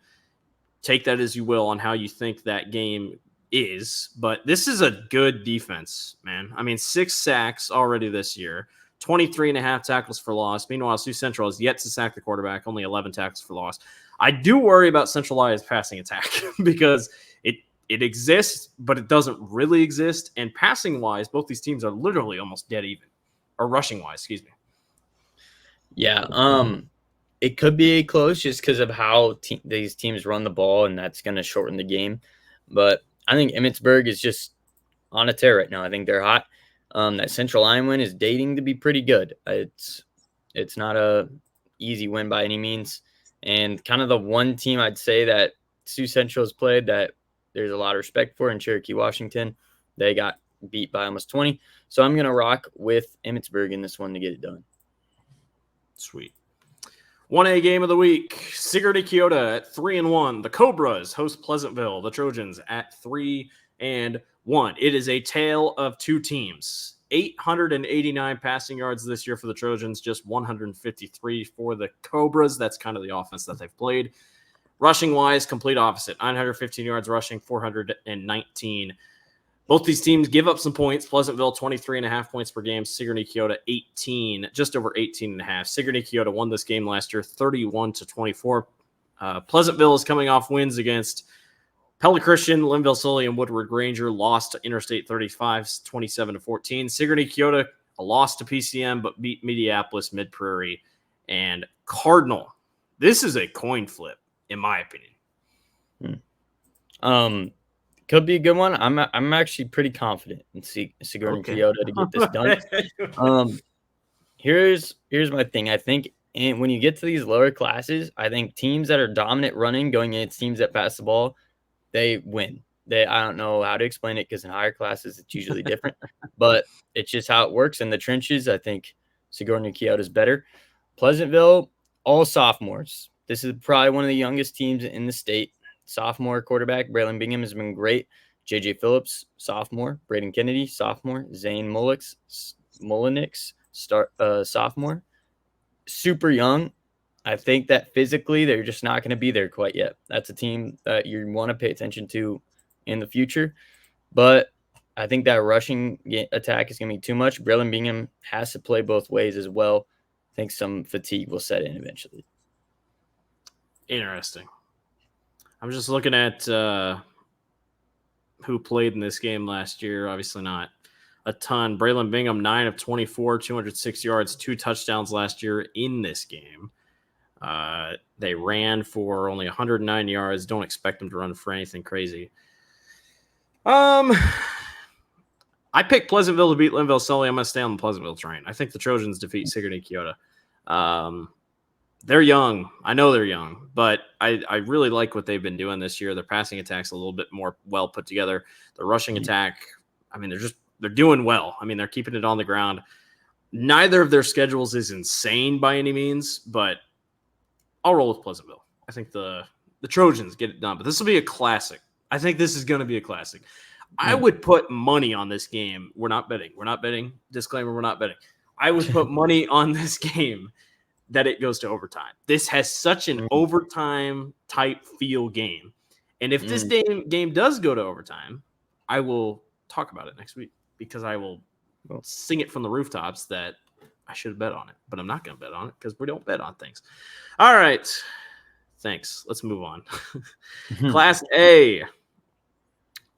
Take that as you will on how you think that game is, but this is a good defense, man. I mean, 6 sacks already this year. 23.5 tackles for loss. Meanwhile, Sioux Central has yet to sack the quarterback, only 11 tackles for loss. I do worry about Central I's passing attack because it exists, but it doesn't really exist. And passing-wise, both these teams are literally almost dead even. Or rushing-wise, excuse me. Yeah, it could be close just because of how these teams run the ball, and that's going to shorten the game. But I think Emmitsburg is just on a tear right now. I think they're hot. That Central Line win is dating to be pretty good. It's not a easy win by any means. And kind of the one team I'd say that Sioux Central has played that there's a lot of respect for in Cherokee, Washington. They got beat by almost 20. So I'm going to rock with Emmitsburg in this one to get it done. Sweet. 1A game of the week. Sigourney Keota at 3-1. The Cobras host Pleasantville. The Trojans at 3-1. It is a tale of two teams. 889 passing yards this year for the Trojans, just 153 for the Cobras. That's kind of the offense that they've played. Rushing-wise, complete opposite. 915 yards rushing, 419. Both these teams give up some points. Pleasantville, 23.5 points per game. Sigourney Keota, 18, just over 18.5. Sigourney Keota won this game last year, 31-24. Pleasantville is coming off wins against Pella Christian, Linville Sully, and Woodward Granger. Lost to Interstate 35, 27-14. Sigourney Keota, a loss to PCM, but beat Mediapolis, Mid-Prairie, and Cardinal. This is a coin flip, in my opinion. Could be a good one. I'm actually pretty confident in Sigourney Keota to get this done. Here's my thing. I think when you get to these lower classes, I think teams that are dominant running going against teams that pass the ball, they win. I don't know how to explain it because in higher classes it's usually different, but it's just how it works in the trenches. I think Sigourney Keota is better. Pleasantville, all sophomores. This is probably one of the youngest teams in the state. Sophomore quarterback Braylon Bingham has been great. J.J. Phillips, sophomore. Braden Kennedy, sophomore. Zane Mullenix, sophomore. Super young. I think that physically they're just not going to be there quite yet. That's a team that you want to pay attention to in the future. But I think that rushing attack is going to be too much. Braylon Bingham has to play both ways as well. I think some fatigue will set in eventually. Interesting. I'm just looking at who played in this game last year. Obviously not a ton. Braylon Bingham, 9 of 24, 206 yards, 2 touchdowns last year in this game. They ran for only 109 yards. Don't expect them to run for anything crazy. I picked Pleasantville to beat Linville Sully. I'm going to stay on the Pleasantville train. I think the Trojans defeat Sigourney Keota. They're young. I know they're young, but I really like what they've been doing this year. Their passing attack's a little bit more well put together. The rushing attack, I mean, they're doing well. I mean, they're keeping it on the ground. Neither of their schedules is insane by any means, but I'll roll with Pleasantville. I think the Trojans get it done, but this will be a classic. I think this is going to be a classic. I would put money on this game. We're not betting. Disclaimer, we're not betting. I would put money on this game that it goes to overtime. This has such an overtime type feel game. And if this game does go to overtime, I will talk about it next week because I will sing it from the rooftops that I should have bet on it, but I'm not going to bet on it because we don't bet on things. All right. Thanks. Let's move on. Class A.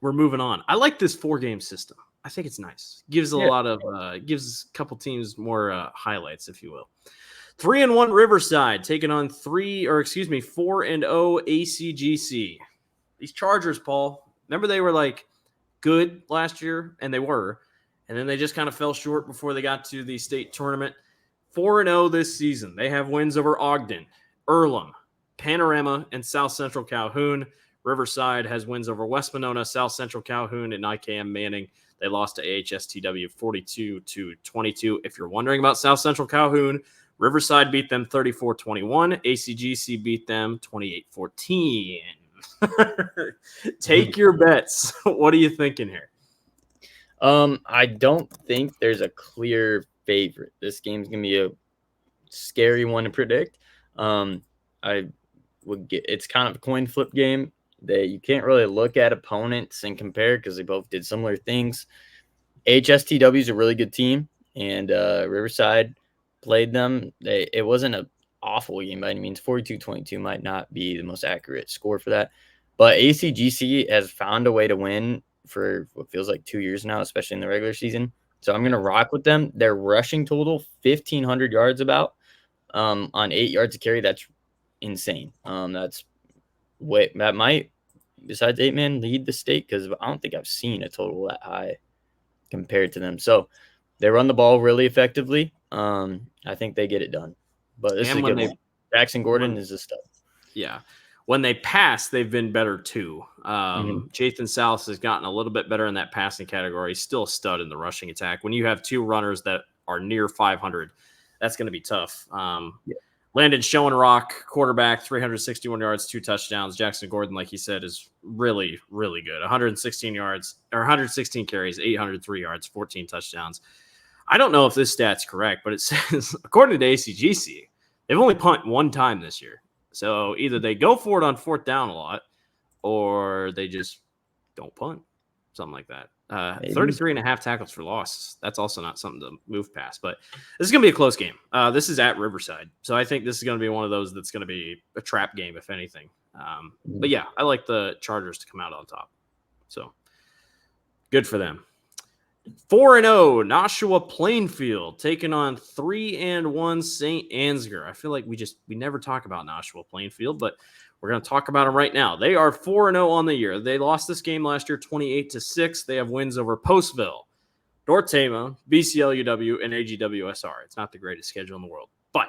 We're moving on. I like this 4-game system. I think it's nice. Gives gives a couple teams more highlights, if you will. 3-1 Riverside taking on 4-0 ACGC. These Chargers, Paul, remember they were like good last year, and they were, and then they just kind of fell short before they got to the state tournament. 4-0 this season. They have wins over Ogden, Earlham, Panorama, and South Central Calhoun. Riverside has wins over West Monona, South Central Calhoun, and IKM Manning. They lost to AHSTW 42-22. If you're wondering about South Central Calhoun, Riverside beat them 34-21. ACGC beat them 28-14. Take your bets. What are you thinking here? I don't think there's a clear favorite. This game's going to be a scary one to predict. It's kind of a coin flip game that you can't really look at opponents and compare because they both did similar things. HSTW is a really good team, and Riverside played them. It wasn't an awful game by any means. 42-22 might not be the most accurate score for that, but ACGC has found a way to win for what feels like 2 years now, especially in the regular season. So I'm gonna rock with them. Their rushing total 1,500 yards about on 8 yards of carry. That's insane. That might, besides 8-man, lead the state because I don't think I've seen a total that high compared to them. So they run the ball really effectively. I think they get it done. But this is And a good one. Jackson Gordon is a stud. Yeah. When they pass, they've been better too. Jathan South has gotten a little bit better in that passing category. Still a stud in the rushing attack. When you have two runners that are near 500, that's going to be tough. Landon Schoenrock, quarterback, 361 yards, 2 touchdowns. Jackson Gordon, like he said, is really, really good. 116 yards or 116 carries, 803 yards, 14 touchdowns. I don't know if this stat's correct, but it says, according to ACGC, they've only punted one time this year. So either they go for it on 4th down a lot or they just don't punt, something like that. 33 and a half tackles for loss. That's also not something to move past, but this is going to be a close game. This is at Riverside. So I think this is going to be one of those that's going to be a trap game, if anything. But yeah, I like the Chargers to come out on top. So good for them. 4-0 Nashua Plainfield taking on 3-1 St. Ansgar. I feel like we never talk about Nashua Plainfield, but we're going to talk about them right now. They are 4-0 on the year. They lost this game last year 28-6. They have wins over Postville, Dortema, BCLUW, and AGWSR. It's not the greatest schedule in the world. But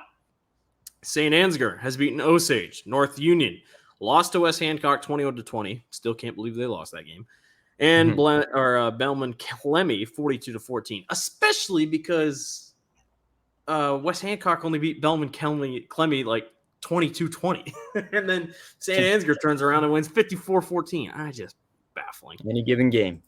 St. Ansgar has beaten Osage, North Union, lost to West Hancock 21-20. Still can't believe they lost that game. And Bellman Clemmy 42-14, especially because West Hancock only beat Bellman Clemmy like 22-20. And then St. Ansgar turns around and wins 54-14. Just baffling. Any given game.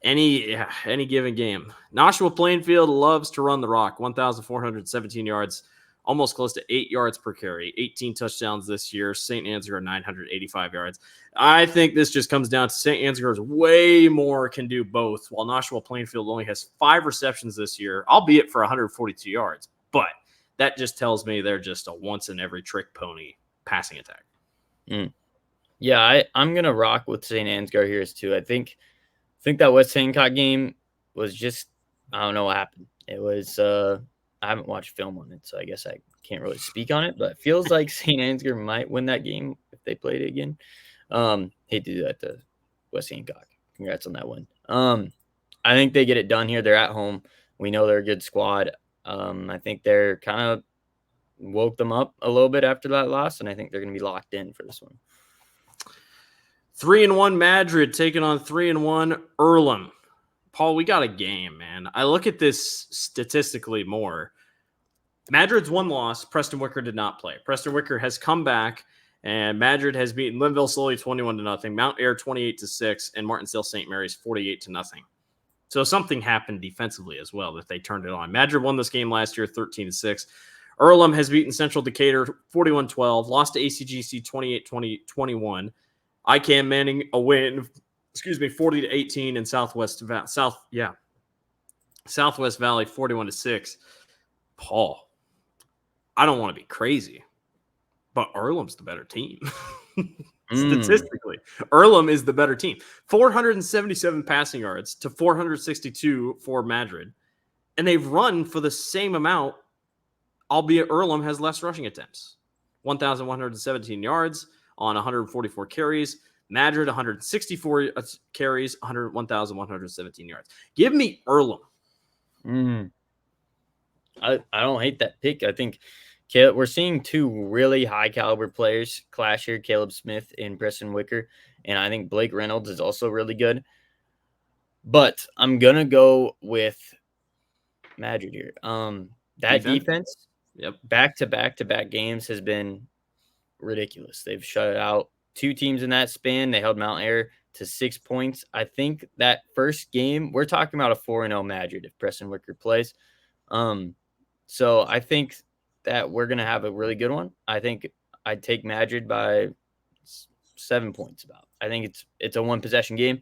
Any given game. Nashua Plainfield loves to run the rock. 1,417 yards, almost close to 8 yards per carry, 18 touchdowns this year. St. Ansgar 985 yards. I think this just comes down to St. Ansgar's way more can do both, while Nashua Plainfield only has 5 receptions this year, albeit for 142 yards. But that just tells me they're just a once-in-every-trick pony passing attack. Yeah, I'm going to rock with St. Ansgar here too. I think that West Hancock game was just, I don't know what happened. It was I haven't watched film on it, so I guess I can't really speak on it, but it feels like St. Ansgar might win that game if they played it again. Hate to do that to West Hancock. Congrats on that win. I think they get it done here. They're at home. We know they're a good squad. I think they're kind of woke them up a little bit after that loss, and I think they're going to be locked in for this one. 3-1 Madrid taking on 3-1 Earlham. Paul, we got a game, man. I look at this statistically more. Madrid's one loss. Preston Wicker did not play. Preston Wicker has come back, and Madrid has beaten Linville Sully 21-0, Mount Ayr 28-6, and Martinsdale St. Mary's 48-0. So something happened defensively as well that they turned it on. Madrid won this game last year 13-6. Earlham has beaten Central Decatur 41-12, lost to ACGC 28-21. ICAM Manning a win, 40-18 in Southwest Valley 41-6. Paul, I don't want to be crazy, but Earlham's the better team. Statistically, Earlham is the better team. 477 passing yards to 462 for Madrid, and they've run for the same amount, albeit Earlham has less rushing attempts. 1,117 yards on 144 carries. Madrid, 164 carries, 1,117 yards. Give me Earlham. I don't hate that pick. I think we're seeing 2 really high caliber players clash here, Caleb Smith and Preston Wicker. And I think Blake Reynolds is also really good. But I'm going to go with Madrid here. That defense back-to-back games has been ridiculous. They've shut out 2 teams in that span. They held Mount Ayr to 6 points. I think that first game, we're talking about a 4-0 Madrid if Preston Wicker plays. So I think that we're going to have a really good one. I think I'd take Madrid by 7 points about. I think it's a 1 possession game.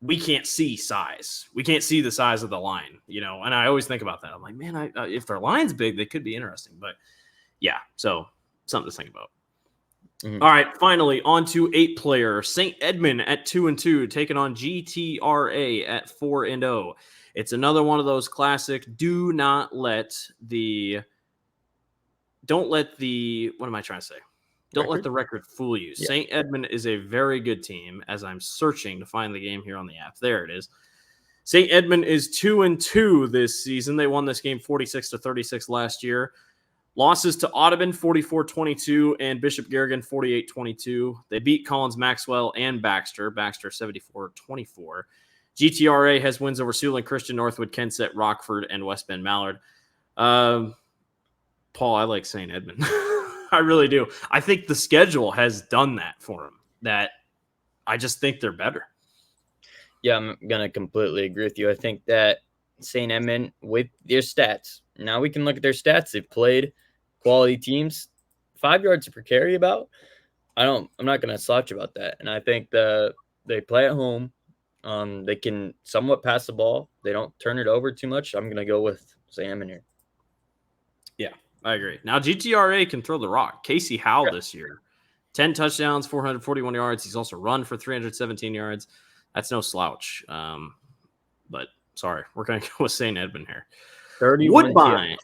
we can't see size. We can't see the size of the line, you know. And I always think about that. I'm like, man, if their line's big, they could be interesting. But yeah, so something to think about. Mhm. All right, finally on to 8-player St. Edmund at 2-2, taking on GTRA at 4-0. It's another one of those classic. Don't let the what am I trying to say? Don't let the record fool you. Yeah. St. Edmund is a very good team. As I'm searching to find the game here on the app, there it is. St. Edmund is 2-2 this season. They won this game 46-36 last year. Losses to Audubon 44-22 and Bishop Garrigan 48-22. They beat Collins Maxwell and Baxter 74-24. GTRA has wins over Siouxland Christian, Northwood, Kensett, Rockford, and West Bend Mallard. Paul, I like St. Edmund. I really do. I think the schedule has done that for them. That I just think they're better. Yeah, I'm going to completely agree with you. I think that St. Edmund, with their stats, now we can look at their stats. They've played quality teams, 5 yards per carry about. I'm not going to slouch about that. And I think they play at home. They can somewhat pass the ball. They don't turn it over too much. I'm going to go with St. Edmund here. Yeah, I agree. Now, GTRA can throw the rock. Casey Howell this year, 10 touchdowns, 441 yards. He's also run for 317 yards. That's no slouch. But sorry, we're going to go with St. Edmund here. 31 Woodbine.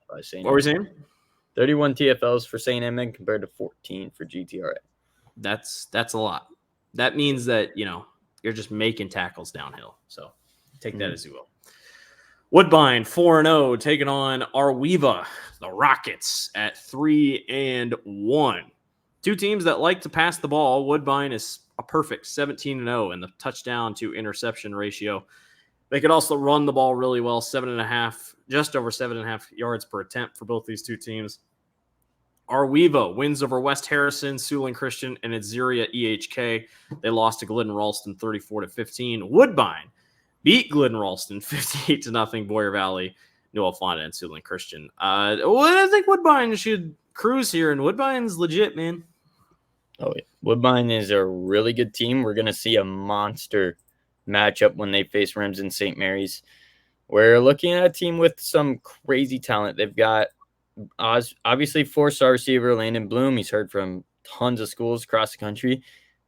By St. What were you saying? 31 TFLs for St. Edmund compared to 14 for GTRA. That's a lot. That means that, you know, you're just making tackles downhill. So take that as you will. Woodbine 4-0 taking on Arweva, the Rockets at 3-1. Two teams that like to pass the ball. Woodbine is a perfect 17-0 in the touchdown to interception ratio. They could also run the ball really well, just over 7.5 yards per attempt for both these two teams. Arweva wins over West Harrison, Siouxland Christian, and Azuria EHK. They lost to Glidden Ralston 34-15. Woodbine beat Glidden Ralston 58-0. Boyer Valley, New Alfonda, and Siouxland Christian. I think Woodbine should cruise here, and Woodbine's legit, man. Oh, yeah. Woodbine is a really good team. We're going to see a monster matchup when they face Remsen St. Mary's. We're looking at a team with some crazy talent. They've got obviously 4-star receiver Landon Bloom. He's heard from tons of schools across the country.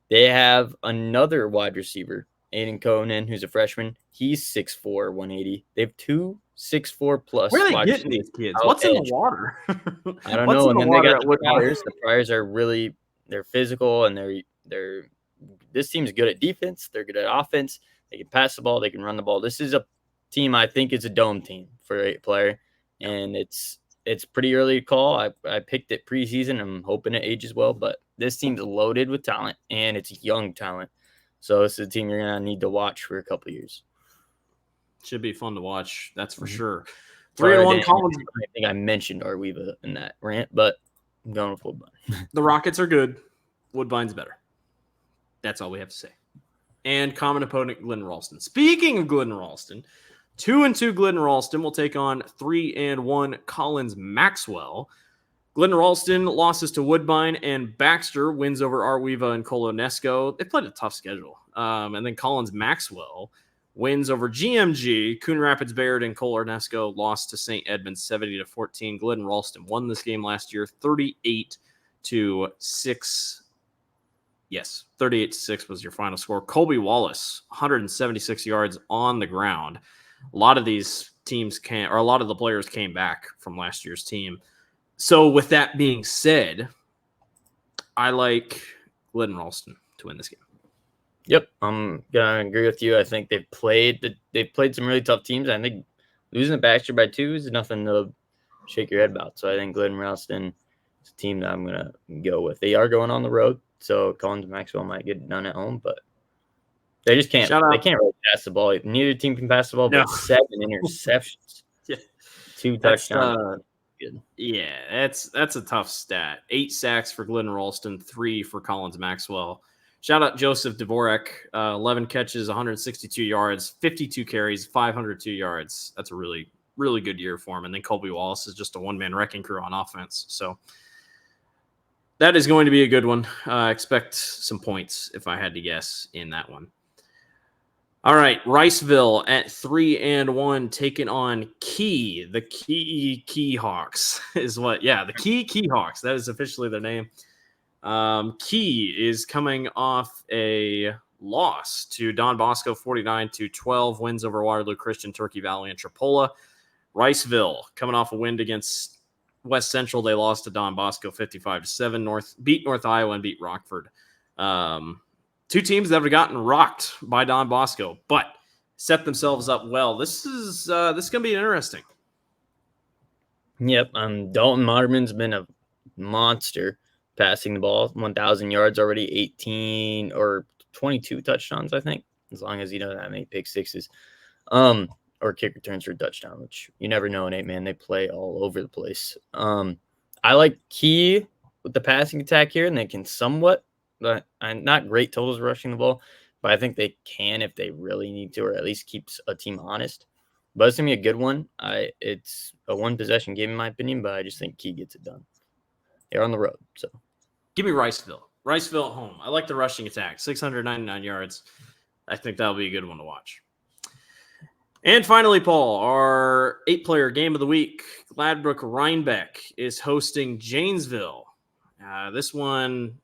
They have another wide receiver, Aiden Conan, who's a freshman. He's 6'4", 180. They have 2 6'4" plus. Where are they getting these kids? What's in the water? I don't know. And then they got the Friars. The Friars are really, they're physical, and they're this team's good at defense. They're good at offense. They can pass the ball. They can run the ball. This is a team I think is a dome team for 8-player, and it's pretty early to call. I picked it preseason. I'm hoping it ages well, but this team's loaded with talent, and it's young talent. So this is a team you're going to need to watch for a couple of years. Should be fun to watch. That's for sure. 3-1 Collins. I think I mentioned Arweva in that rant, but I'm going with Woodbine. The Rockets are good. Woodbine's better. That's all we have to say. And common opponent, Glidden Ralston. Speaking of Glidden Ralston, 2-2 Glidden Ralston will take on 3-1 Collins Maxwell. Glidden Ralston losses to Woodbine, and Baxter wins over Arweva and Colonesco. They played a tough schedule. And then Collins Maxwell wins over GMG. Coon Rapids Bayard and Colonesco lost to St. Edmunds 70-14. Glidden Ralston won this game last year 38-6. Yes, 38-6 was your final score. Colby Wallace, 176 yards on the ground. A lot of these teams a lot of the players came back from last year's team. So with that being said, I like Glidden Ralston to win this game. Yep, I'm gonna agree with you. I think they've played some really tough teams. I think losing to Baxter by 2 is nothing to shake your head about. So I think Glidden Ralston is a team that I'm gonna go with. They are going on the road, so Collins Maxwell might get it done at home, but they just can't. They can't really pass the ball. Neither team can pass the ball, but 7 interceptions, 2 touchdowns. Good. Yeah, that's a tough stat. 8 sacks for Glidden Ralston, 3 for Collins Maxwell. Shout out Joseph Dvorak, 11 catches, 162 yards, 52 carries, 502 yards. That's a really, really good year for him. And then Colby Wallace is just a one-man wrecking crew on offense. So that is going to be a good one. Expect some points, if I had to guess, in that one. All right, Riceville at 3-1, taking on Key. The Key Hawks is what? Yeah, the Key Hawks. That is officially their name. Key is coming off a loss to Don Bosco, 49-12, wins over Waterloo Christian, Turkey Valley, and Tripola. Riceville coming off a win against West Central. They lost to Don Bosco, 55-7. Beat North Iowa and beat Rockford. Two teams that have gotten rocked by Don Bosco, but set themselves up well. This is going to be interesting. Yep, Dalton Moderman's been a monster passing the ball, 1,000 yards already, 18 or 22 touchdowns, I think, as long as he doesn't have any pick sixes, or kick returns for a touchdown, which you never know in 8-man. They play all over the place. I like Key with the passing attack here, and they can somewhat. But not great totals rushing the ball, but I think they can if they really need to, or at least keeps a team honest. But it's going to be a good one. It's a one-possession game, in my opinion, but I just think Key gets it done. They're on the road, so. Give me Riceville. Riceville at home. I like the rushing attack, 699 yards. I think that'll be a good one to watch. And finally, Paul, our 8-player game of the week, Gladbrook-Rhinebeck is hosting Janesville. This one...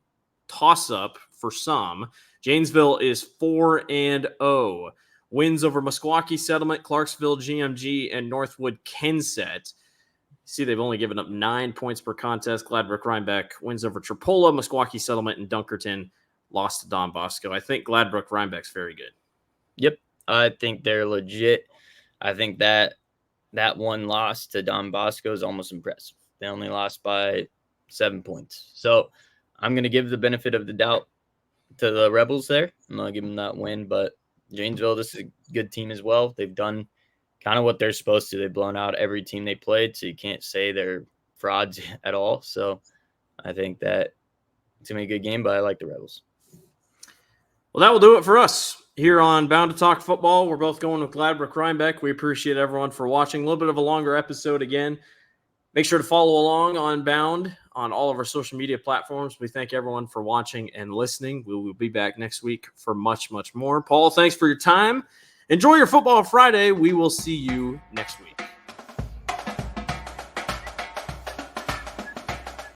toss-up for some. Janesville is 4-0. Wins over Meskwaki Settlement, Clarksville GMG, and Northwood Kensett. See, they've only given up 9 points per contest. Gladbrook-Rhinebeck wins over Tripola, Meskwaki Settlement, and Dunkerton. Lost to Don Bosco. I think Gladbrook-Rhinebeck's very good. Yep, I think they're legit. I think that one loss to Don Bosco is almost impressive. They only lost by 7 points. So I'm going to give the benefit of the doubt to the Rebels there. I'm going to give them that win, but Janesville, this is a good team as well. They've done kind of what they're supposed to. They've blown out every team they played, so you can't say they're frauds at all. So I think that it's going to be a good game, but I like the Rebels. Well, that will do it for us here on Bound to Talk Football. We're both going with Gladbrook-Rhinebeck. We appreciate everyone for watching. A little bit of a longer episode again. Make sure to follow along on Bound on all of our social media platforms. We thank everyone for watching and listening. We will be back next week for much, much more. Paul, thanks for your time. Enjoy your Football Friday. We will see you next week.